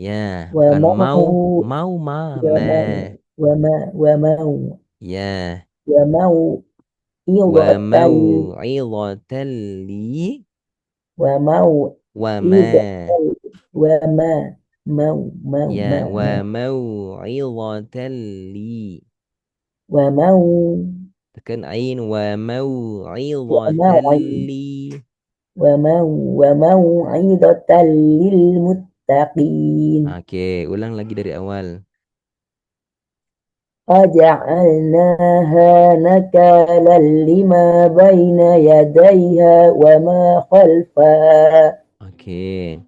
Ya, bukan mau ma. Ya. Wa mau'izatan li. Wa ma. Ya, wa mau'izatan li. Tekan ain wa mau'izatan li. وموعظة للمتقين. Oke, ulang lagi dari awal. فجعلناها نكالا لما بين يديها وما خلفها. Oke.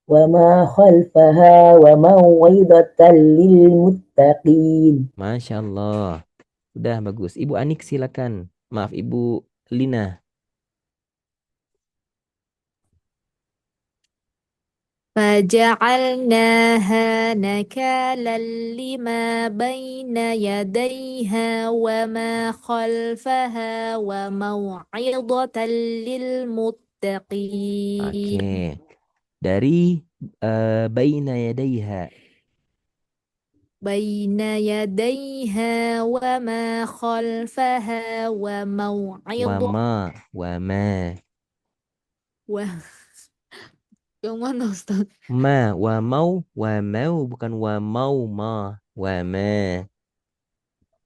وما خلفها وموعظة للمتقين. Masya Allah. Udah bagus. Ibu Anik silakan. Maaf, Ibu Lina. فجعلناها نكالا لما بين يديها وما خلفها وموعظة للمتقين. Oke. Dari baina yadaiha. بين يديها وما خلفها وموعظة Wama. Yang mana Ustaz? Wa mau bukan wa mau ma. Wama.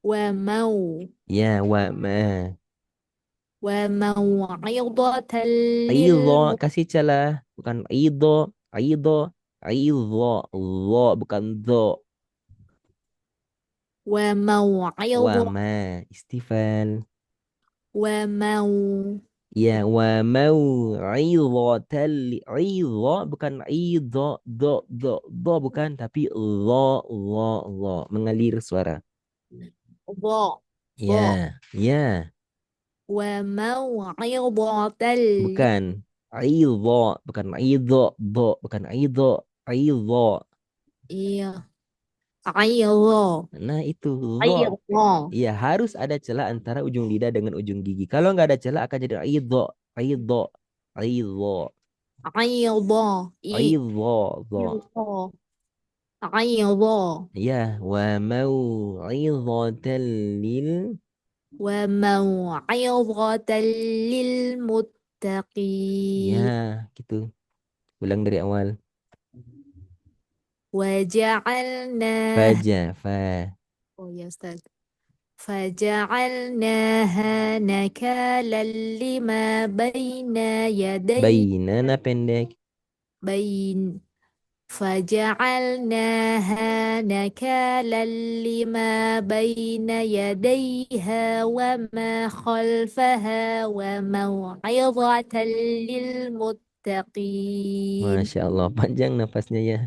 ومو Ya, wama. وموعظة Aidha, kasih celah. Bukan aidha. Lo, bukan dho. وموعظة Wama istifal. ومو Ya, wa mau'izatal idza bukan idza do bukan tapi la mengalir suara. ضاء ضاء Ya, ya, وموعظة bukan idza, bukan idza, bukan idza, idza. عيظة Nah, itu la. عيظة Iya, harus ada celah antara ujung lidah dengan ujung gigi. Kalau nggak ada celah akan jadi idza, idza, idza, عيظة idza. عيظة عيظة Ya, wa mau'izatan lil. وموعظة للمتقين Ya, gitu. Ulang dari awal. وجعلناها Faja, fa. يا أستاذ فجعلناها نكالا لما بين يدي Bainana pendek. بين فجعلناها نكالا لما بين يديها وما خلفها وموعظة للمتقين Masya Allah, panjang nafasnya ya.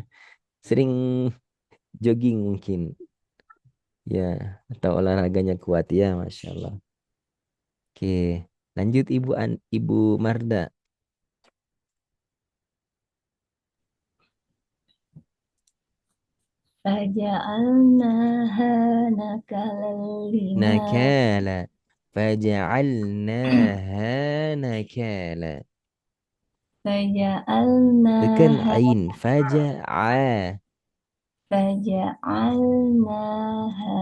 Sering jogging mungkin. Ya, atau olahraganya kuat ya, Masya Allah. Oke, lanjut Ibu Marda. فجعلناها نكالا لما Nakala. Faja'alnaha nakala. Tekan فجعلناها ain. Faja'a. فجعلناها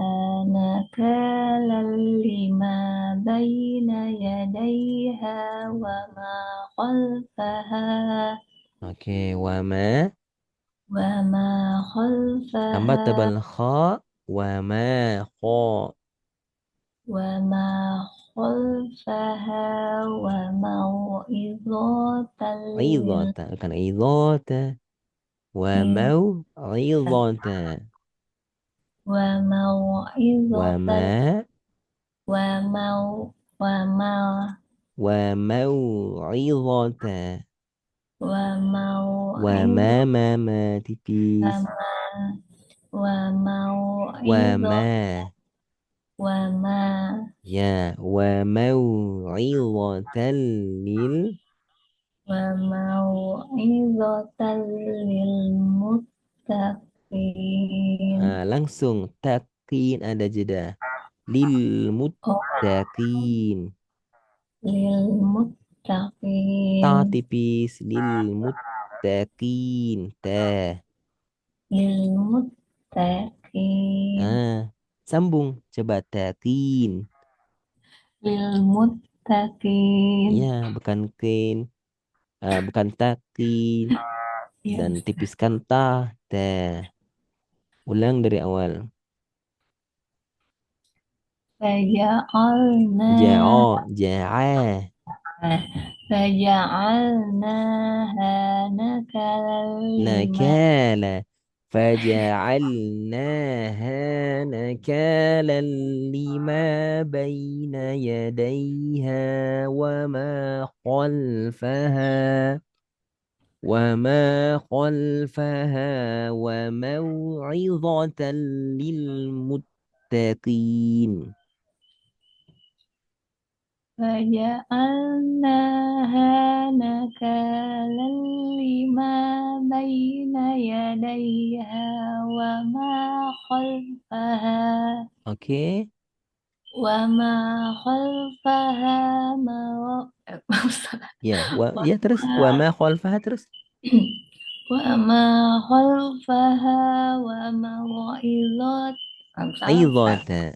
نكالا لما بين يديها وما خلفها Oke, wama. وما Tambah خلفها tebal kha. Wama kha. وما خلفها وموعظة Idhata. Bukan idhata. Wa mau'izata. Wa وموعظة ma. ومو ومو Wa mau'izata. Wa ma وموعظة ma tipis. Wa وموعظة ma. وما Ya. Wa mau'izatan lil. وموعظة للمتقين Langsung. Taqin ada jeda. Lil أو muttaqin. Ta للمتقين tipis. Lil muttaqin. Ta. للمتقين Sambung. Coba taqin. للمتقين Ya, bukan kin. Bukan taqin. Dan Yes. tipiskan ta. Ta. Ulang dari awal. فجعلنا Ja'a. Ja'a. فجعلناها نكالا لما نكالا. فجعلناها نكالا لما بين يديها وما خلفها وموعظة للمتقين. فجعلناها نكالا لما بين يديها وما خلفها Oke. وما خلفها Ya, ya terus wama khalfaha terus. وما خلفها وموعظة Aidhata.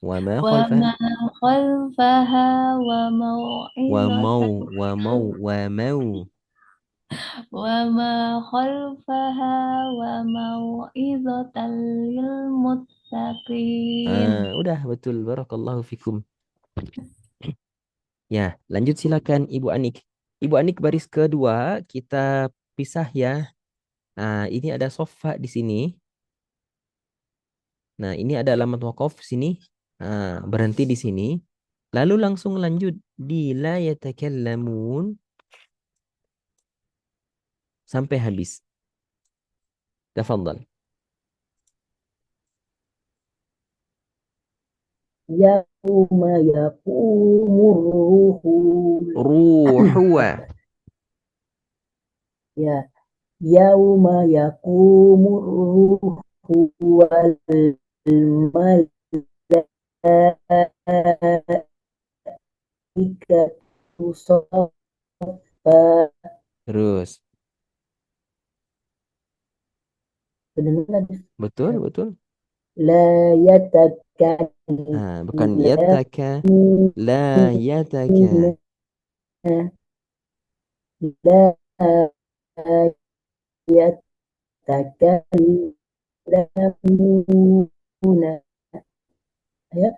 Wama khalfaha. وما خلفها وموعظة Wamau. وما خلفها وموعظة للمتقين. Udah betul. Barakallahu fikum. Ya, lanjut silakan Ibu Anik. Ibu Anik baris kedua kita pisah ya. Nah, ini ada sofa di sini. Nah, ini ada alamat waqaf sini. Nah, berhenti di sini. Lalu langsung lanjut di la yatakallamun sampai habis. Tafadhal. Yauma yaqumur ruhu. Ruhuwa. Ya, yauma yaqumur ruhu wal malaikatu saffa. Terus. Benar Betul, betul. la Ah, bukan yataka. La yataka. yatakallamuna la yatakallamuna ya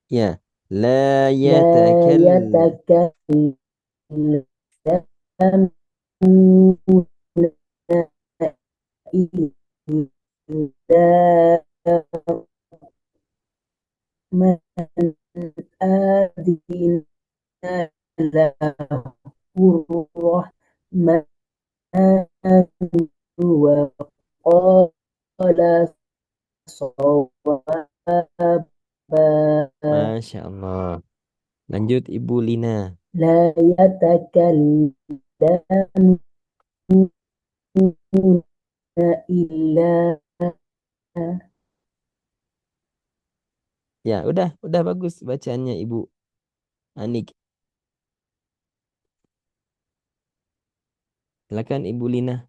Ya. La la yatakallamuna illa man adina lahu rahman وقال صوابا. Masya Allah. Lanjut Ibu Lina. لا يتكلمون إلا Ya, udah bagus bacaannya Ibu Anik. Silakan Ibu Lina.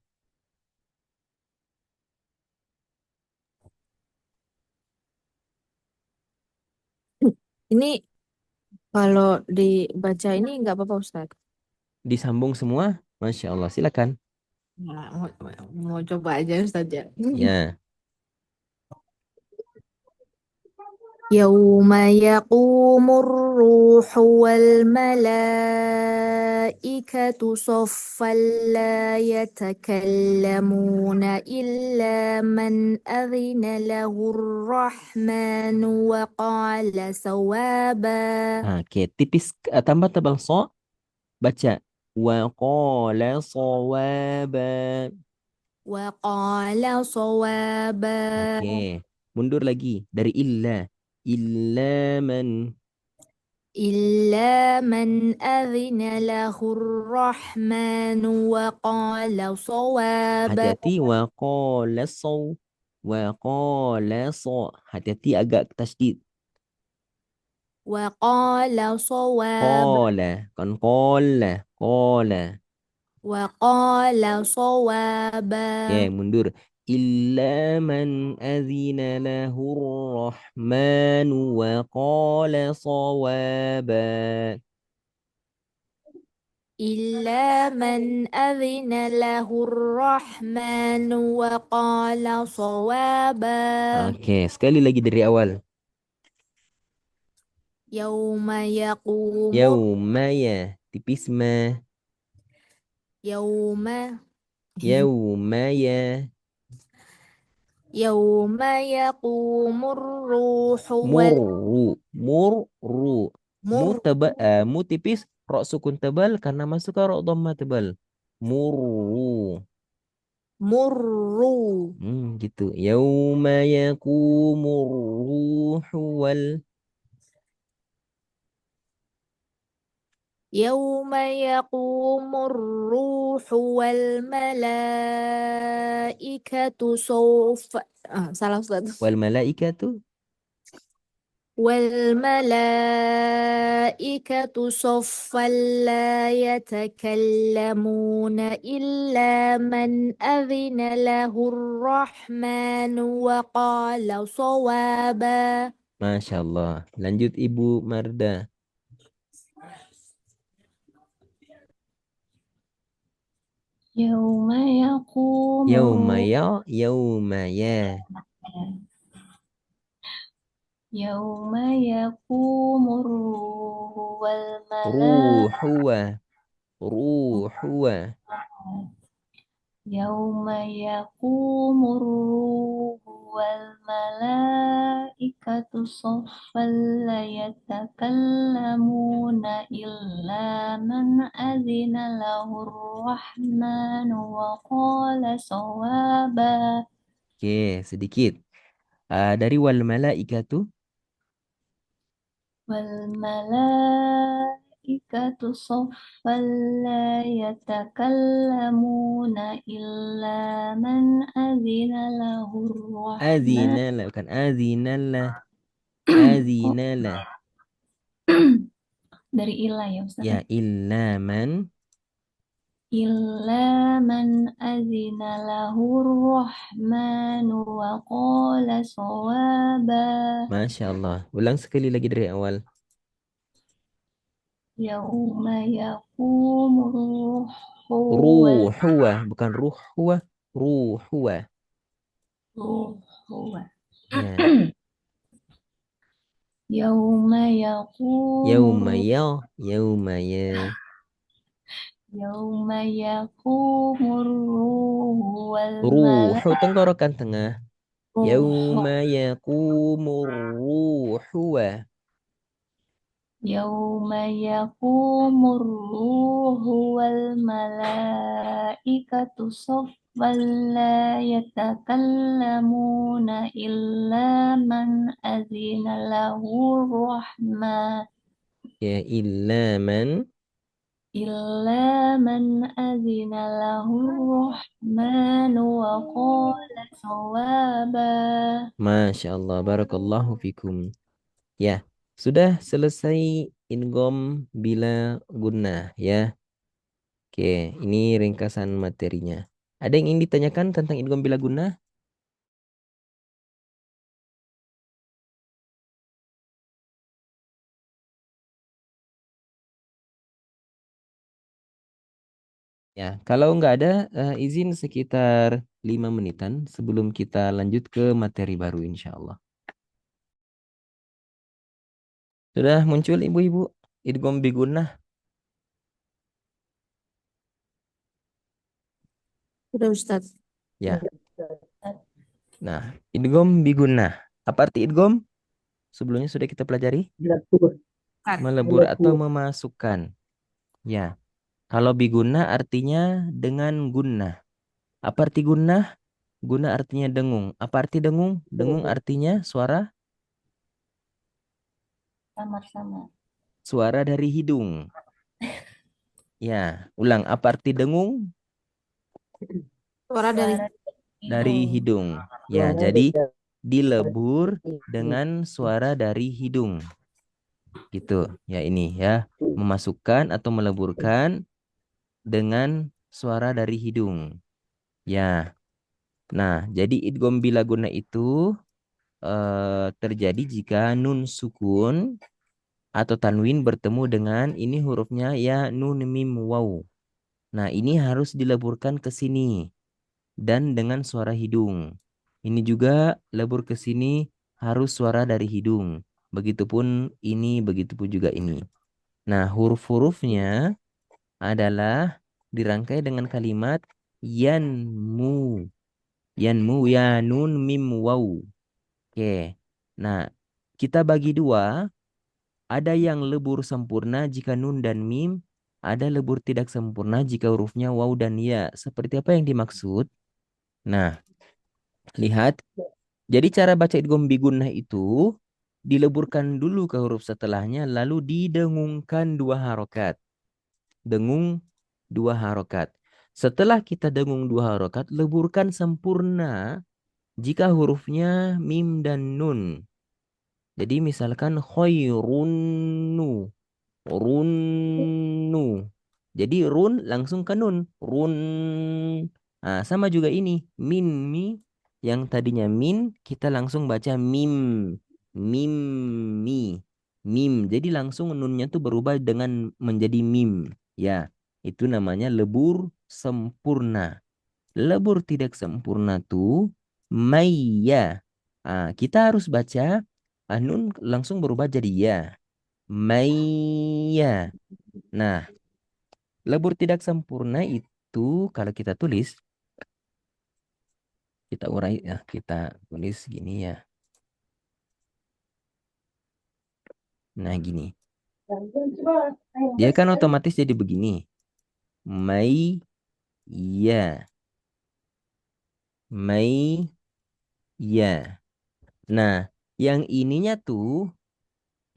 Ini kalau dibaca ini nggak apa-apa Ustaz. Disambung semua. Masya Allah. Silakan. Nah, mau coba aja Ustaz ya. Ya. يوم يقوم الروح والملائكة صفا لا يتكلمون إلا من أذن له الرحمن وقال صوابا. Oke, tipis tambah tebal so. Baca. Wa qala sawaba. وقال صوابا. Oke. Mundur lagi dari illa. Illa man. إلا من أذن له الرحمن وقال صوابا. Hati-hati wa qala saw. Wa qala so. Hati-hati agak tasdid. وقال صوابا. Qala. Kan qala. Qala. وقال صوابا. Oke, mundur. Illa man azina lahu rahmanu wa qala sawaba. إلا من أذن له الرحمن وقال صوابا. Oke, sekali lagi dari awal. يوم يقوم Yauma ya. Tipis ma. يوم Yauma ya. يوم يقوم الروح Murru. Murru. Mu والمر tebal, mu tipis, rok sukun tebal karena masuk ke rok dhamma tebal. Murru. مر Gitu. Yauma yakumur ruhu wal. يوم يقوم الروح والملائكة salah Ustaz. Wal malaikatu. والملائكة صفا لا يتكلمون إلا من أذن له الرحمن وقال صوابا. Masya Allah. Lanjut Ibu Marda. Yauma yaqumur Yauma ya. Yauma ya. Yauma yaqumur ruhu wal Ruhuwa. Ruhuwa. يوم يقوم الروح والملائكة صفا لا يتكلمون إلا من أذن له الرحمن وقال صوابا. Oke, sedikit. Dari wal malaikatu. والملائكة صفا لا يتكلمون إلا من أذن له الرحمن. Azinala, bukan azinala. Azinala. Dari ilah ya Ustaz. Ya, illa man. إلا من أذن له الرحمن وقال صوابا. Masya Allah. Ulang sekali lagi dari awal. يوم يقوم الروح Ruhuwa, bukan ruhwa. Ruhuwa. والروح Ya. يوم يقوم Yauma ya. Yauma ya. يوم يقوم الروح Ruhu, tenggorokan tengah. والملائكة Yauma yaqumur ruhuwa. يوم يقوم الروح والملائكة صفا لا يتكلمون إلا من أذن له الرحمن Ya, illa man. إلا من أذن له الرحمن وقال صوابا. Masya Allah. Barakallahu fikum. Ya, sudah selesai idgham bila gunnah ya. Oke, ini ringkasan materinya. Ada yang ingin ditanyakan tentang idgham bila gunnah? Ya, kalau nggak ada, izin sekitar 5 menitan sebelum kita lanjut ke materi baru insya Allah. Sudah muncul ibu-ibu idgham bi gunnah? Sudah Ustaz. Ya. Nah, idgham bi gunnah. Apa arti idgham? Sebelumnya sudah kita pelajari. Dilebur. Melebur atau Melebur. memasukkan. Ya. Kalau bi gunnah artinya dengan gunnah. Apa arti gunnah? Gunnah artinya dengung. Apa arti dengung? Dengung artinya suara Samar-samar. suara dari hidung. Ya, ulang. Apa arti dengung? Suara dari Dari hidung. Ya, Suara jadi dari dilebur hidung. dengan suara dari hidung. Gitu. Ya, ini ya. Memasukkan atau meleburkan dengan suara dari hidung. Ya. Nah, jadi idgham bila gunnah itu terjadi jika nun sukun atau tanwin bertemu dengan ini hurufnya ya nun mim waw. Nah, ini harus dileburkan ke sini dan dengan suara hidung. Ini juga lebur ke sini harus suara dari hidung. Begitupun ini, begitupun juga ini. Nah, huruf-hurufnya adalah dirangkai dengan kalimat yanmu. Yanmu ya nun mim waw. Oke. Nah, kita bagi dua. Ada yang lebur sempurna jika nun dan mim. Ada lebur tidak sempurna jika hurufnya waw dan ya. Seperti apa yang dimaksud? Nah, lihat. Jadi cara baca idgham bi gunnah itu dileburkan dulu ke huruf setelahnya lalu didengungkan 2 harokat. Dengung 2 harokat. Setelah kita dengung 2 harokat, leburkan sempurna jika hurufnya mim dan nun. Jadi misalkan khairunnu, runnu. Jadi run langsung ke nun. Run. Nah, sama juga ini. Min mi yang tadinya min kita langsung baca mim. Mim mi. Mim. Jadi langsung nunnya tuh berubah dengan menjadi mim. Ya, itu namanya lebur sempurna. Lebur tidak sempurna tuh maya. Kita harus baca nun langsung berubah jadi ya. Maya. Nah, lebur tidak sempurna itu kalau kita tulis Kita urai ya, kita tulis gini ya. Nah, gini. Dia kan otomatis jadi begini. Mai ya. Mai ya. Nah, yang ininya tuh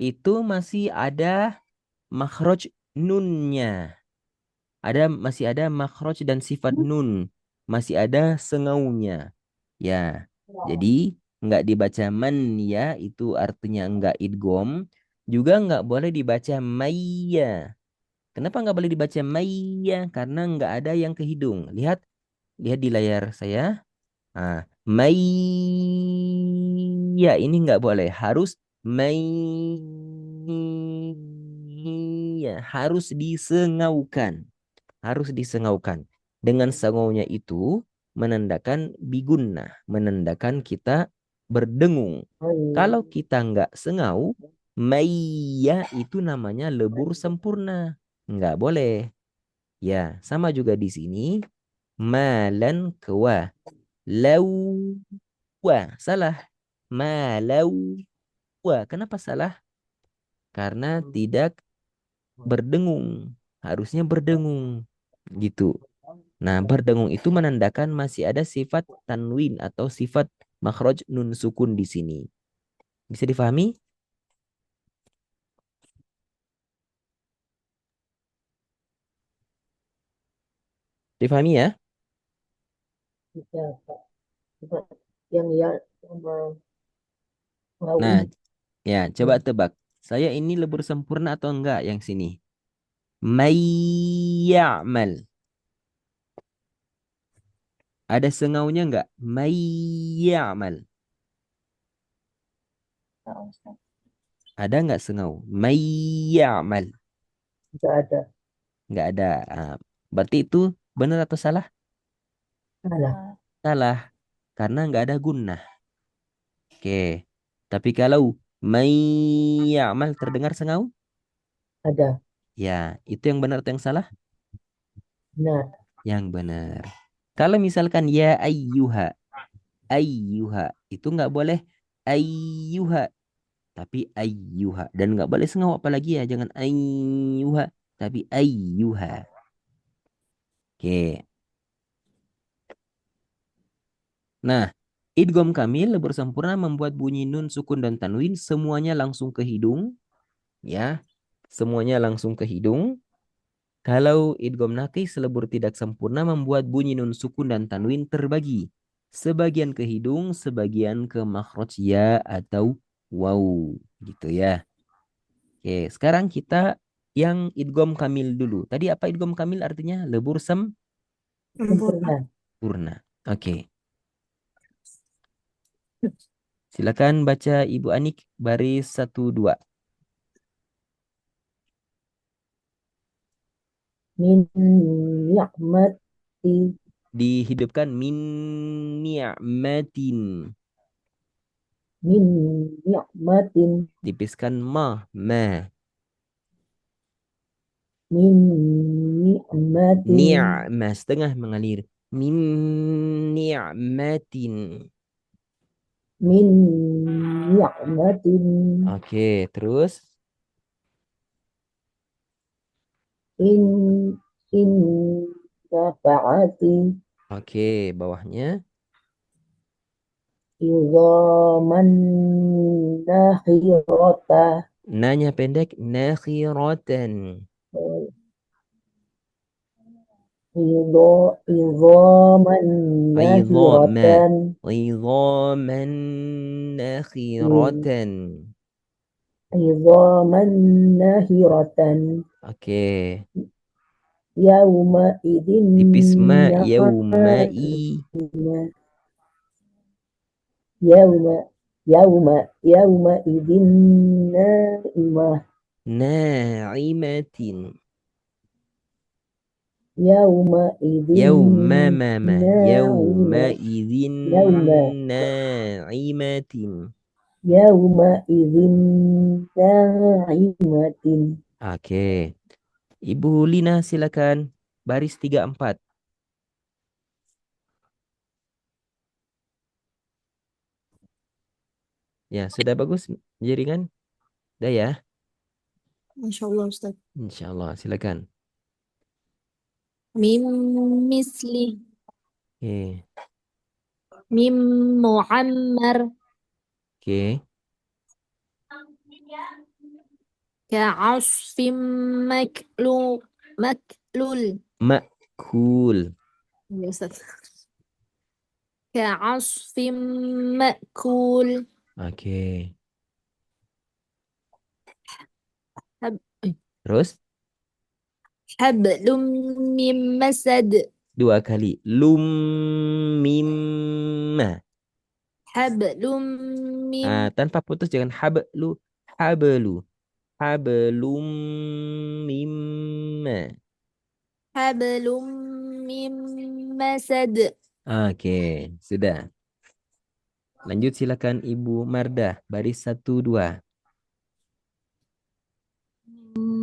itu masih ada makhraj nunnya. Masih ada makhraj dan sifat nun. Masih ada sengaunya. Ya. Jadi nggak dibaca man ya, itu artinya nggak idgom. Juga nggak boleh dibaca maya. Kenapa nggak boleh dibaca maya? Karena nggak ada yang ke hidung. Lihat, lihat di layar saya. Ah, maya ini nggak boleh. Harus maya. Harus disengaukan. Harus disengaukan. Dengan sengaunya itu menandakan bigunnah, menandakan kita berdengung. Kalau kita nggak sengau, maya itu namanya lebur sempurna. Nggak boleh. Ya, sama juga di sini. Malan kewa. Lau wa. Salah. Malau wa. Kenapa salah? Karena tidak berdengung. Harusnya berdengung. Gitu. Nah, berdengung itu menandakan masih ada sifat tanwin atau sifat makhraj nun sukun di sini. Bisa difahami? Difahami ya? Ya, Pak. Coba yang ya sama mau Nah, ini. ya coba tebak. Saya ini lebur sempurna atau enggak yang sini? Mayyamal. Ada sengaunya enggak? Mayyamal. Pak Ustaz. Ada enggak sengau? Mayyamal. Tidak ada. Enggak ada. Ah, berarti itu benar atau salah? Salah. Salah. Karena enggak ada gunnah. Oke. Tapi kalau mayyamal terdengar sengau? Ada. Ya, itu yang benar atau yang salah? Benar. Yang benar. Kalau misalkan ya ayyuha itu nggak boleh ayyuha, tapi ayyuha, dan nggak boleh sengau apalagi ya, jangan ayyuha, tapi ayyuha. Oke. Nah, idgham kamil lebur sempurna membuat bunyi nun, sukun dan tanwin semuanya langsung ke hidung, ya. Semuanya langsung ke hidung. Kalau idgham naqis lebur tidak sempurna membuat bunyi nun, sukun dan tanwin terbagi. Sebagian ke hidung, sebagian ke makhraj ya atau waw, gitu ya. Oke, sekarang kita yang idgham kamil dulu. Tadi apa idgham kamil artinya? Lebur Sempurna. sempurna. Oke. Silakan baca Ibu Anik baris 1 2. Min ni'mati. Dihidupkan min ni'matin. Min ni'matin. Tipiskan ma. Min ni'matin. Ni'ma setengah mengalir. Min ni'matin. Min ni'matin. Oke, terus In in nafa'ati. oke, bawahnya Idhaman nakhirata. nanya pendek nakhiratan. Idhaman Idhama. nakhiratan. Idhaman nakhiratan. Idhaman nakhiratan. Oke, Yauma idin tipis ma na'imah. yaumai. Yauma idin na'imah. Na'imatin. Yauma idin Yauma mama. Yauma na'imah. idin Yauma na'imatin. Yauma idin na'imatin. Oke. Ibu Lina silakan. Baris 3 4. Ya, sudah bagus jaringan? Udah ya? Masya Allah Ustaz. Insya Allah, silakan. Mim misli. Oke, Mim muammar. oke. Ka'asfim maklul. Makul. Ya Ustaz. Ka'asfim makul. Oke. Hab, Terus hablum mim masad. 2 kali. Lum mim. Hablum mim. Tanpa putus, jangan hablu. Hablu. Hablum mim. Hablum mim masad. Oke, sudah. Lanjut silakan Ibu Mardah, baris 1 2.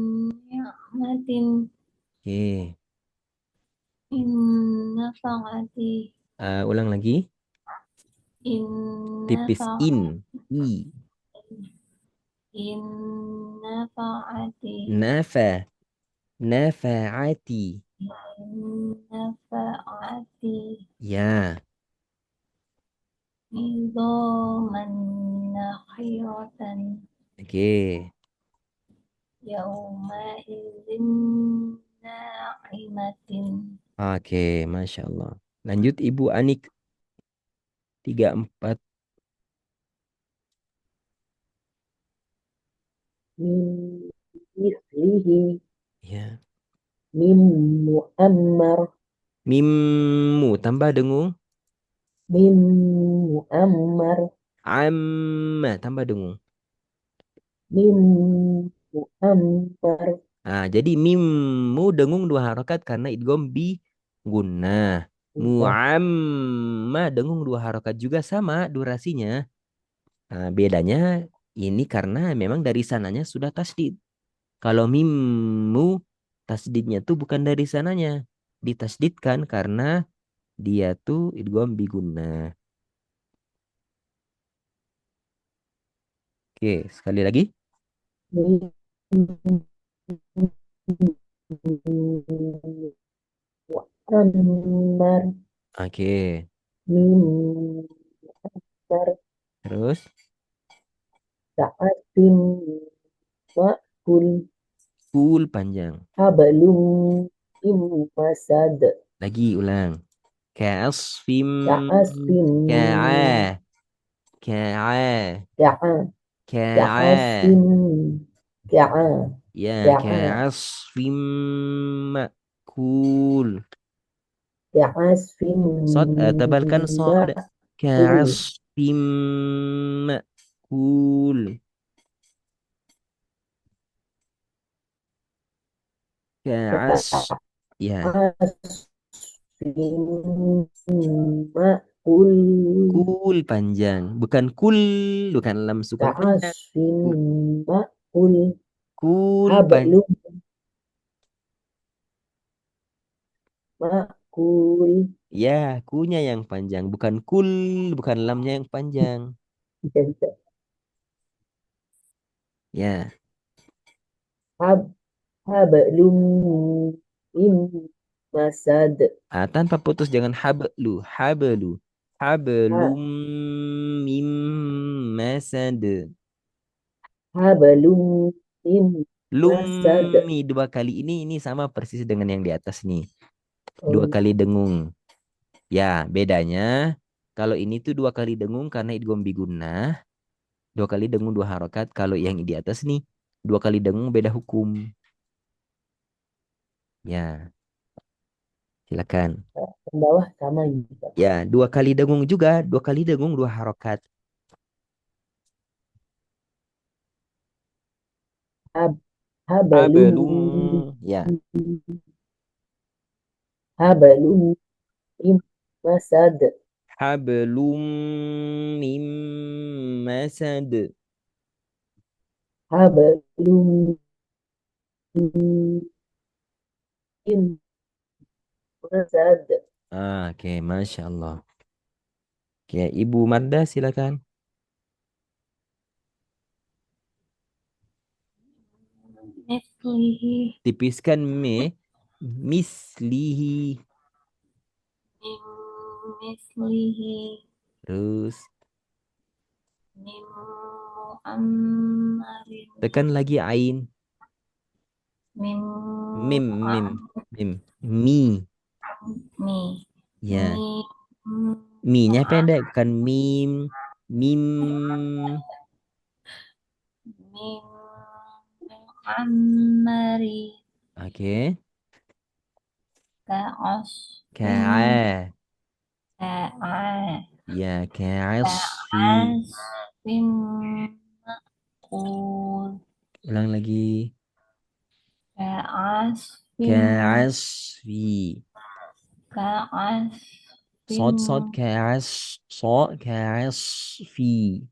Ni'matin Oke. inna fa'ati Ulang lagi. inna Tipis in. I. inna fa'ati Nafa. Nafa'ati. inna fa'ati Ya. idhaman nakhiratan Oke. yauma idzin na'imatin. Oke, Masya Allah. Lanjut Ibu Anik. 3 4. Min mislihi. Ya. Mim muammar. Mimmu tambah dengung. Mim muammar. Amma tambah dengung. Mim muammar. Jadi mimmu dengung 2 harokat karena idgham bi gunnah. Nah, Muamma dengung 2 harokat juga sama durasinya. Bedanya ini karena memang dari sananya sudah tasdid. Kalau mimmu tasdidnya tuh bukan dari sananya. Ditasdidkan karena dia tuh idgham bi gunnah. Oke, sekali lagi. mim muammar. Oke, Mim muammar. terus Sa'atim ma'kul. full panjang. Hablum mim masad. Lagi ulang. Ka'asfim. Ka'asfim. Ka'a. Ka'a. Ka'a. Ka'a. Ka'asfim. Ka'a. Ya, Ka'a. ka'asfim ma'kul. Ka'asfim Tebalkan sod. ma'kul. Ka'asfim ma'kul. Ka'as. Ya, Ka'asfim ma'kul. kul panjang. Bukan kul. Bukan lam sukun panjang. Ka'asfim ma'kul. Kul panjang. Hablum ma'kul. Ya, kunya yang panjang. Bukan kul. Bukan lamnya yang panjang. Ya. Hab hablum mim masad. Tanpa putus jangan hablu. Hablu. Ha- Hablum mim masad. Hablum mim masad. Lumi 2 kali ini sama persis dengan yang di atas nih. 2 Oh, kali dengung. Ya, bedanya kalau ini tuh 2 kali dengung karena idgham bigunnah. 2 kali dengung 2 harokat. Kalau yang di atas nih 2 kali dengung beda hukum. Ya, silakan. ke bawah sama juga. Ya, 2 kali dengung juga. 2 kali dengung 2 harokat. Hab hablum Abelum. Ya, hablum mim masad. hablum mim masad. Hablum mim masad. Oke, Masya Allah. Oke, Ibu Marda silakan. mislihi Tipiskan me. Mislihi. min mislihi Terus min mu'ammarin tekan lagi ain. min Mim. Mim. Mi. mi Ya. mi Mi-nya pendek, bukan mim. Mim. min mu'ammari Oke. ka'as Ka'a. ka'a Ya, ka'asfi. ka'asfin ma'kul Ulang lagi. ka'asfin Ka'asfi. Sod ka'asfin ka'asfi.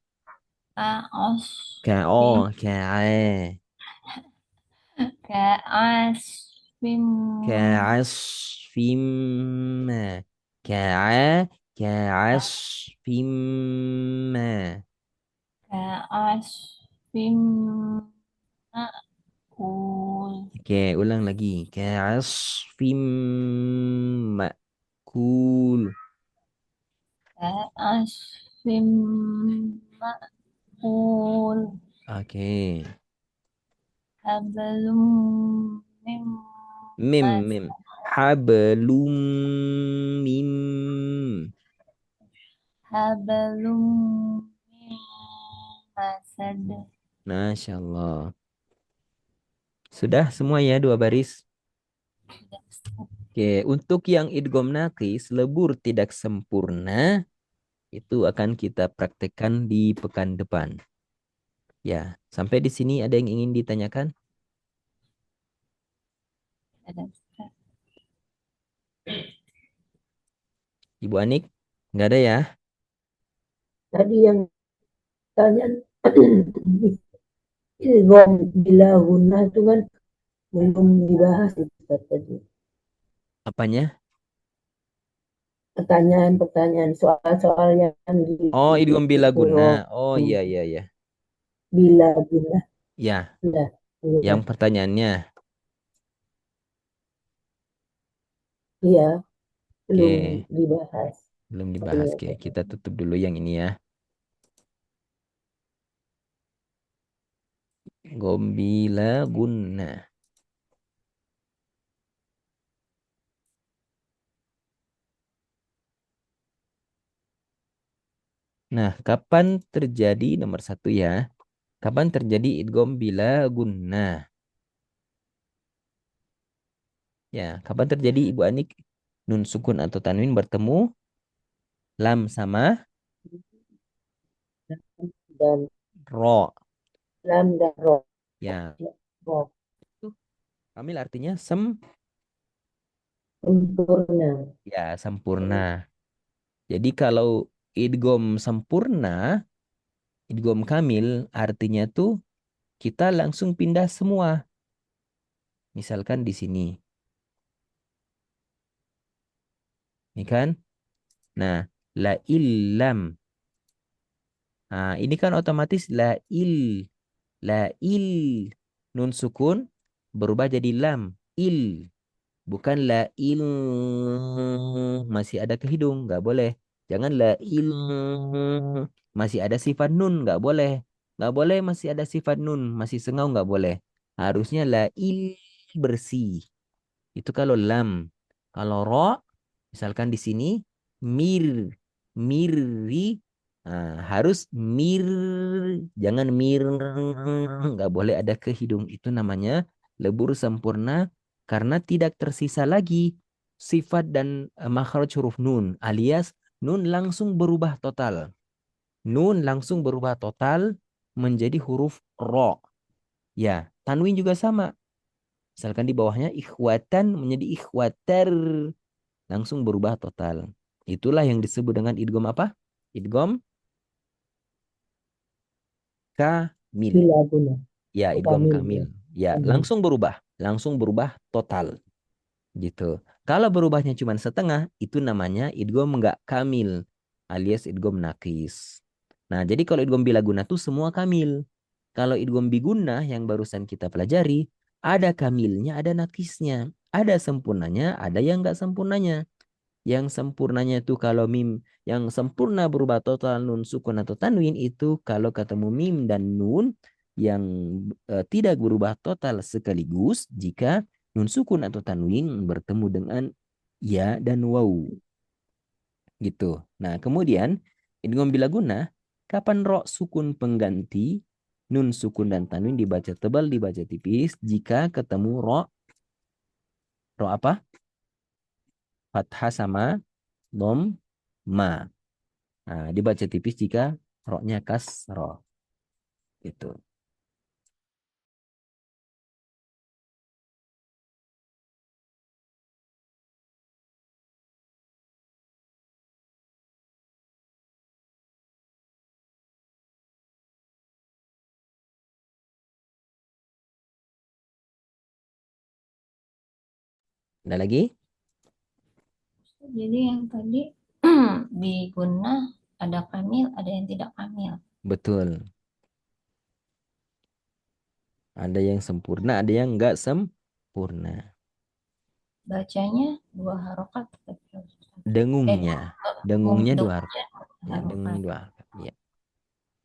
ka'as Ka'a. Ka'a. ka'asfin Ka'asfim. Ka'a. Ka'asfim. ka'asfin ma'kul Oke, ulang lagi. Ka'asfim ma'kul. ka'asfin ma'kul Oke. hablum mim Mim. Hablum mim. hablum mim masad. Masya Allah. Sudah semua ya 2 baris. Oke, untuk yang idgham naqis, lebur tidak sempurna, itu akan kita praktekkan di pekan depan. Ya, sampai di sini ada yang ingin ditanyakan? Ada. Ibu Anik? Nggak ada ya? Tadi yang tanya idgham bila guna itu kan belum dibahas itu Ustaz, tadi. Apanya? Pertanyaan soal-soal yang di Oh, idgham bila surah guna. Oh, iya. bila guna. Ya, Sudah. yang pertanyaannya. Iya, belum Oke, dibahas. belum dibahas. Oke, kita tutup dulu yang ini ya. Gombila guna. Nah, kapan terjadi nomor 1 ya? Kapan terjadi idgham bila guna? Ya, kapan terjadi Ibu Anik? Nun sukun atau tanwin bertemu lam sama Dan ro. lam dan roh. Ya, Roh. kamil artinya Sempurna. ya sempurna. Jadi kalau idgham sempurna, idgham kamil artinya tuh kita langsung pindah semua. Misalkan di sini. Ini kan? Nah, la illam. Nah, ini kan otomatis la il nun sukun berubah jadi lam il, bukan la il masih ada ke hidung, nggak boleh. Jangan la il masih ada sifat nun, nggak boleh masih ada sifat nun, masih sengau, nggak boleh. Harusnya la il bersih. Itu kalau lam. Kalau ro, misalkan di sini mir, mirri, nah, harus mir, jangan mir, nggak boleh ada ke hidung. Itu namanya lebur sempurna karena tidak tersisa lagi sifat dan makhraj huruf nun, alias nun langsung berubah total. Nun langsung berubah total menjadi huruf ro. Ya, tanwin juga sama. Misalkan di bawahnya ikhwatan menjadi ikhwatar, langsung berubah total. Itulah yang disebut dengan idgham apa? Idgham kamil. Bila guna. Ya, Oh, idgham kamil. kamil. Ya, Kamil. langsung berubah total. Gitu. Kalau berubahnya cuma setengah, itu namanya idgham enggak kamil, alias idgham naqis. Nah, jadi kalau idgham bila guna tuh semua kamil. Kalau idgham biguna yang barusan kita pelajari, Ada kamilnya, ada nakisnya. Ada sempurnanya, ada yang nggak sempurnanya. Yang sempurnanya itu kalau mim, yang sempurna berubah total nun sukun atau tanwin itu kalau ketemu mim dan nun yang tidak berubah total sekaligus jika nun sukun atau tanwin bertemu dengan ya dan waw. Gitu. Nah, kemudian idgham bila guna, kapan ro sukun pengganti nun sukun dan tanwin dibaca tebal, dibaca tipis jika ketemu ro apa? Fathah sama dhamma. Nah, dibaca tipis jika ro-nya kasroh. Gitu. Ada lagi? Jadi yang tadi di guna ada kamil, ada yang tidak kamil. Betul. Ada yang sempurna, ada yang enggak sempurna. Bacanya 2 harokat. Dengungnya. Dengungnya 2 harokat. Dengungnya Ya, dengung 2 harokat. Ya.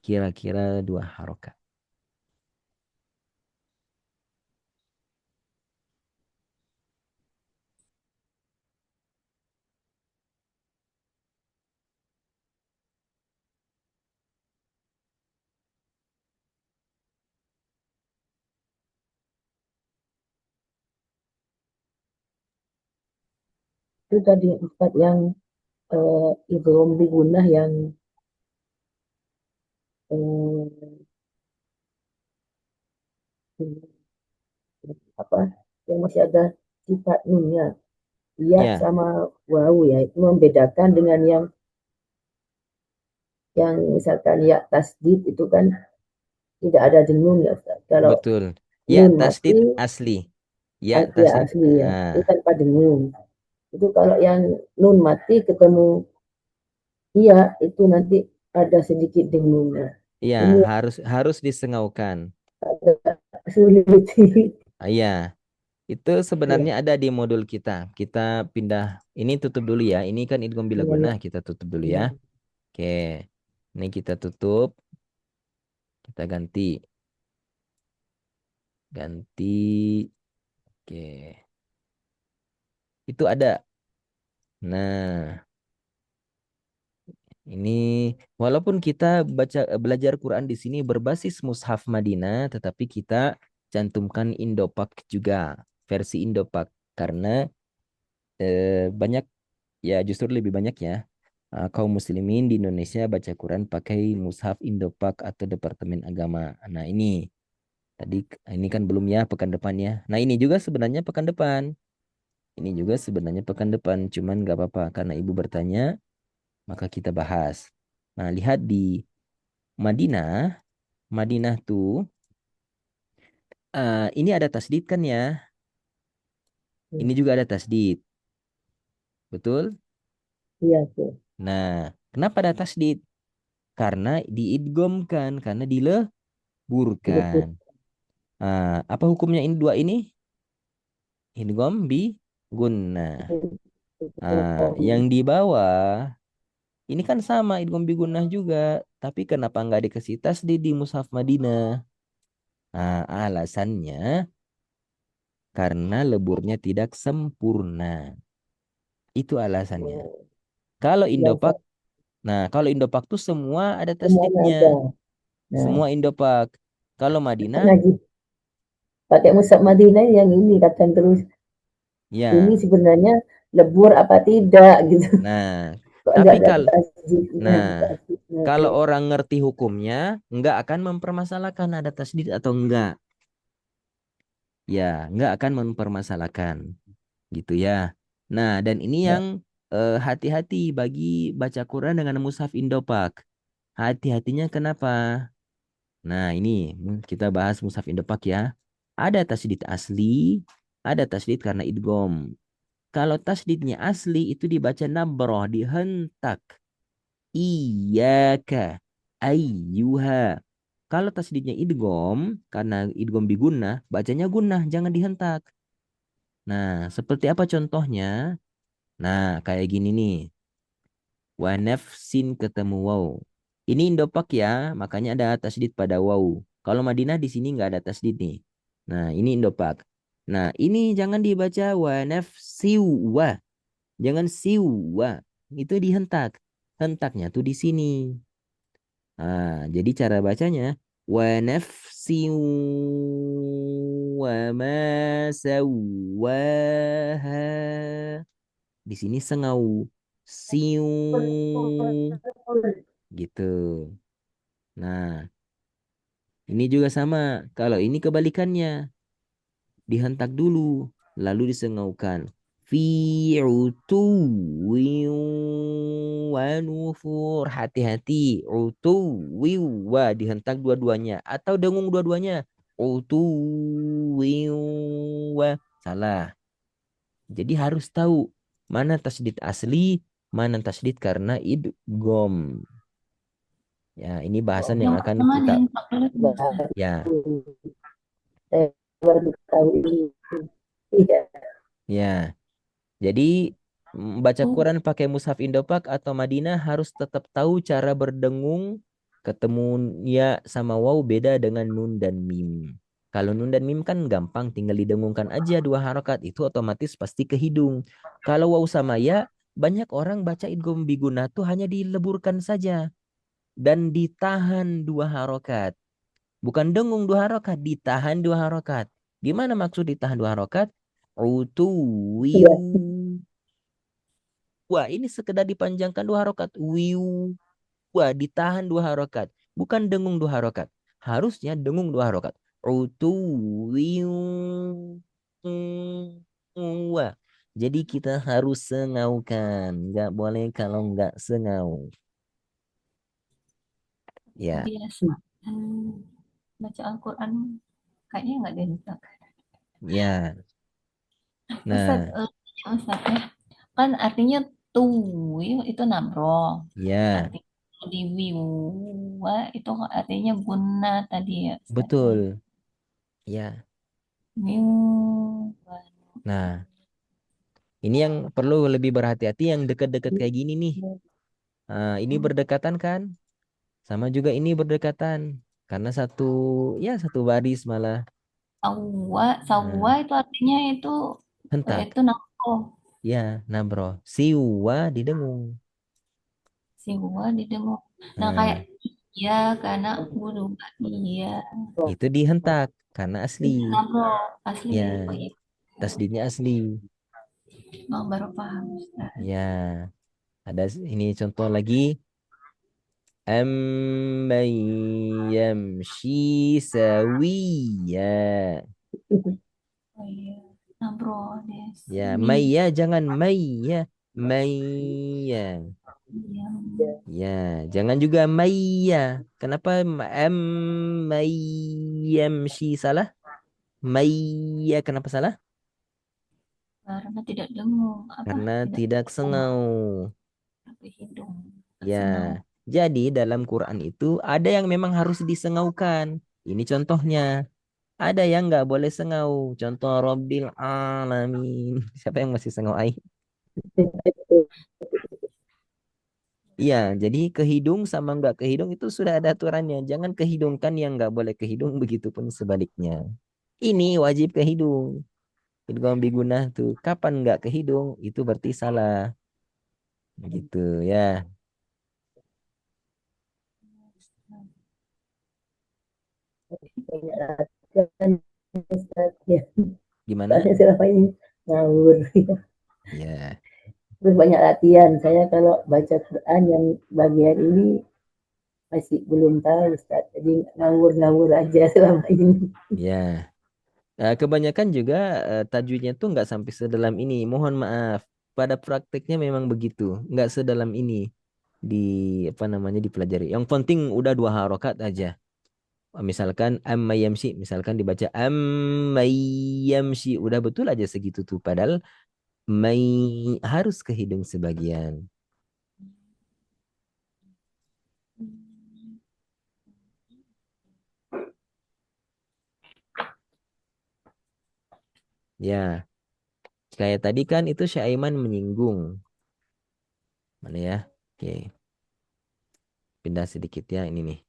Kira-kira 2 harokat. Itu tadi Ustaz yang idgham bigunah yang apa yang masih ada sifat nunnya ya Ya. sama wawu ya, itu membedakan dengan yang misalkan ya tasdid itu kan tidak ada dengung ya Ustaz. Kalau Betul. Ya, nun tasdid mati asli. Ya, ya tasdid. asli ya, Ah, itu tanpa dengung. Itu kalau yang nun mati ketemu iya itu nanti ada sedikit dengungnya. iya, Ini harus disengaukan. agak sulit. Ah, iya. Itu Ya, sebenarnya ada di modul kita. Kita pindah. Ini tutup dulu ya. Ini kan idgham bila iya, gunah. iya. Kita tutup dulu ya. Iya. Oke. Ini kita tutup. Kita ganti. Ganti. Oke. Itu ada. Nah, ini walaupun kita belajar Quran di sini berbasis Mushaf Madinah, tetapi kita cantumkan Indopak juga, versi Indopak karena banyak ya justru lebih banyak ya kaum muslimin di Indonesia baca Quran pakai Mushaf Indopak atau Departemen Agama. Nah, tadi ini kan belum ya pekan depan ya. Nah, ini juga sebenarnya pekan depan. Ini juga sebenarnya pekan depan, cuman nggak apa-apa karena ibu bertanya, maka kita bahas. Nah, lihat di Madinah, Madinah tuh ini ada tasdid kan ya? Ini juga ada tasdid, betul? Iya tuh. Nah, kenapa ada tasdid? Karena diidghamkan, karena dileburkan. Apa hukumnya ini dua ini? Idgham bi gunnah. Yang di bawah ini kan sama idgham bi gunnah juga, tapi kenapa nggak dikasih tasdid di Mushaf Madinah? Alasannya karena leburnya tidak sempurna. Itu alasannya. Kalau Iya, Indopak, Ustaz. kalau Indopak tuh semua ada Semuanya tasdidnya. ada. Nah, Semua Indopak. Kalau Madinah, ngaji pakai Musab Madinah yang ini kadang terus ini ya. sebenarnya lebur apa tidak gitu. Nah, Kok tapi enggak ada kalau tasdidnya, nah, tasdidnya kalau tuh. orang ngerti hukumnya, nggak akan mempermasalahkan ada tasdid atau enggak. Ya, nggak akan mempermasalahkan. Gitu ya. Nah, dan ini Ya, yang hati-hati bagi baca Quran dengan mushaf Indopak. Hati-hatinya kenapa? Nah, ini kita bahas mushaf Indopak ya. Ada tasdid asli, ada tasdid karena idgham. Kalau tasdidnya asli itu dibaca nabroh, dihentak. Iyaka ayyuha. Kalau tasdidnya idgham, karena idgham bigunnah, bacanya gunnah, jangan dihentak. Nah, seperti apa contohnya? Nah, kayak gini nih. Wa nafsin ketemu waw. Ini Indopak ya, makanya ada tasdid pada waw. Kalau Madinah di sini nggak ada tasdid nih. Nah, ini Indopak. Nah, ini jangan dibaca wa nafsiwa. Jangan siwa. Itu dihentak. Hentaknya tuh di sini. Nah, jadi cara bacanya wa nafsin wa ma sawwaha. Di sini sengau. Siu gitu. Nah, ini juga sama. Kalau ini kebalikannya, dihentak dulu, lalu disengaukan. Fi utuwin wa nufur. Hati-hati. Utuwin wa dihentak dua-duanya atau dengung dua-duanya. Utuwin wa. Salah. Jadi harus tahu mana tasdid asli, mana tasdid karena idgham. Ya, ini bahasan yang Yang akan pertama kita dihentak dulu tuh, Ustaz. ya, Saya baru tahu ini. Iya. ya. Jadi baca Oh, Quran pakai mushaf Indopak atau Madinah harus tetap tahu cara berdengung, ketemu ya sama waw beda dengan nun dan mim. Kalau nun dan mim kan gampang, tinggal didengungkan aja dua harokat, itu otomatis pasti ke hidung. Kalau waw sama ya, banyak orang baca idgham biguna tuh hanya dileburkan saja dan ditahan dua harokat. Bukan dengung dua harokat, ditahan dua harokat. Gimana maksud ditahan dua harokat? Utuwiu. Iya. Wah, ini sekedar dipanjangkan dua harokat. Wiu. Wah, ditahan dua harokat. Bukan dengung dua harokat. Harusnya dengung dua harokat. Utuwiu. Wah. Jadi kita harus sengaukan. Nggak boleh kalau nggak sengau. Ya, kebiasaan baca Al-Quran kayaknya nggak dihentak. ya. Ustaz, Nah, Ustaz ya, kan artinya tuwil itu nabro. ya. Artinya di wiwa itu artinya guna tadi ya, Ustaz ya. Betul. Ya. Wiwa. Nah, ini yang perlu lebih berhati-hati yang dekat-dekat kayak gini nih. Nah, ini berdekatan kan? Sama juga ini berdekatan. Karena satu, ya satu baris malah. Sawa, sawa Nah, itu artinya hentak. itu nabro. Ya, nabro. Siwa didengung. Siwa didengung. Nah kayak Nah, iya karena guru iya. itu dihentak. Karena asli. Nabro asli. Oh Ya, iya. tasdidnya asli. Oh, baru paham, Ustaz. Ya, ada ini contoh lagi. Amman yamshi sawiya. Oh iya. Nabro des. Ya, Mi. maya jangan maya. Maya. Iya. Ya, jangan juga maya. Kenapa mayamshi salah? Maya kenapa salah? Karena tidak dengung. Apa? Karena Tidak tidak dengung. sengau. Tapi hidung. Ya, Senau. jadi dalam Quran itu ada yang memang harus disengaukan. Ini contohnya. Ada yang nggak boleh sengau. Contoh Robbil Alamin. Siapa yang masih sengau ai? Iya, jadi ke hidung sama nggak ke hidung itu sudah ada aturannya. Jangan kehidungkan yang nggak boleh ke hidung, begitupun sebaliknya. Ini wajib ke hidung. Idgham bigunnah tuh. Kapan nggak ke hidung, itu berarti salah. Gitu ya. Banyak latihan, Ustaz. Ya. Gimana? Soalnya selama ini ngawur. Ya, Terus banyak latihan. Saya kalau baca Quran yang bagian ini masih belum tahu, Ustaz. Jadi ngawur-ngawur aja selama ini. ya. Kebanyakan juga tajwidnya tuh nggak sampai sedalam ini. Mohon maaf. Pada prakteknya memang begitu. Nggak sedalam ini di apa namanya dipelajari. Yang penting udah dua harokat aja. Misalkan amma yamsi, misalkan dibaca amma yamsi, udah betul aja segitu tuh. Padahal mai harus ke hidung sebagian. Ya, kayak tadi kan itu Syaiman menyinggung. Mana ya? Oke, pindah sedikit ya ini nih.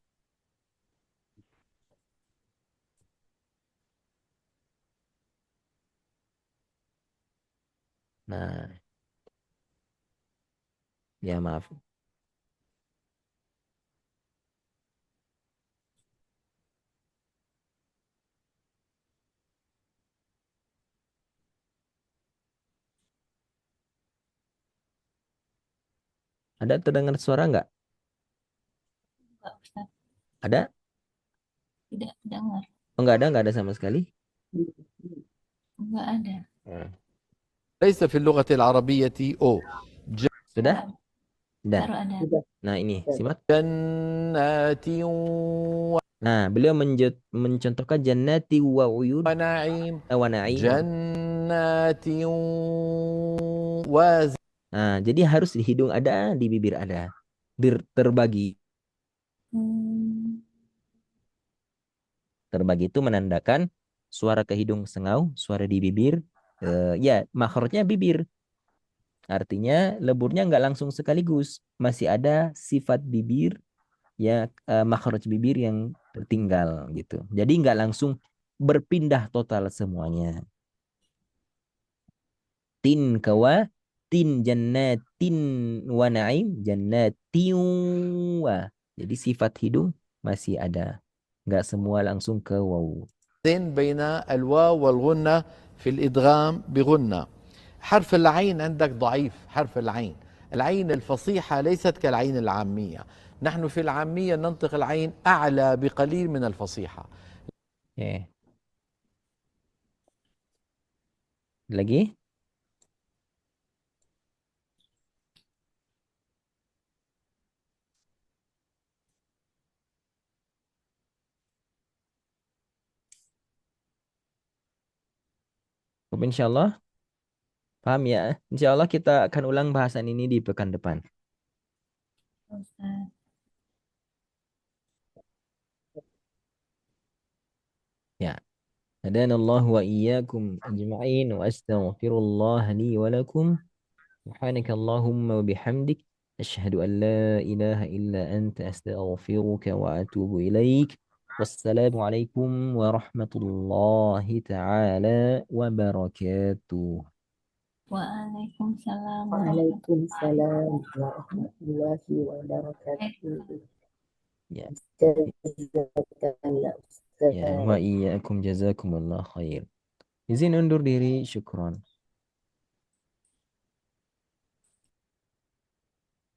Nah, ya maaf. Ada terdengar suara nggak? Enggak, Ustaz. Ada? Tidak dengar. Oh, nggak ada sama sekali. Enggak ada. Nah, ليس في اللغة العربية أو sudah? Sudah. Baru ada. Sudah. Nah, ini simak. جنات Nah, beliau mencontohkan jannati wa uyun ونعيم wa na'im. جنات وز Nah, jadi harus di hidung ada, di bibir ada. Terbagi. Terbagi itu menandakan suara ke hidung sengau, suara di bibir. Ya, makhrajnya bibir. Artinya leburnya nggak langsung sekaligus. Masih ada sifat bibir, ya makhraj bibir yang tertinggal gitu. Jadi nggak langsung berpindah total semuanya. Tin kawa, tin jannatin wa na'im, jannatin wa. Jadi sifat hidung masih ada. Nggak semua langsung ke waw. بين الواو والغنة في الإدغام بغنة. حرف العين عندك ضعيف. حرف العين، العين الفصيحة ليست كالعين العامية. نحن في العامية ننطق العين أعلى بقليل من الفصيحة. Oke. Lagi? Insya Allah. Paham ya? Insya Allah kita akan ulang bahasan ini di pekan depan. Ustaz. Ya. هدانا الله وإياكم أجمعين وأستغفر الله لي ولكم سبحانك اللهم وبحمدك أشهد أن لا إله إلا أنت أستغفرك وأتوب إليك والسلام عليكم ورحمة الله تعالى وبركاته. Waalaikumsalam Waalaikumsalam warahmatullahi wabarakatuh. Ya, Jazakallah ya, Ustaz. wa iyyakum jazakumullah khair. Izin undur diri, syukron.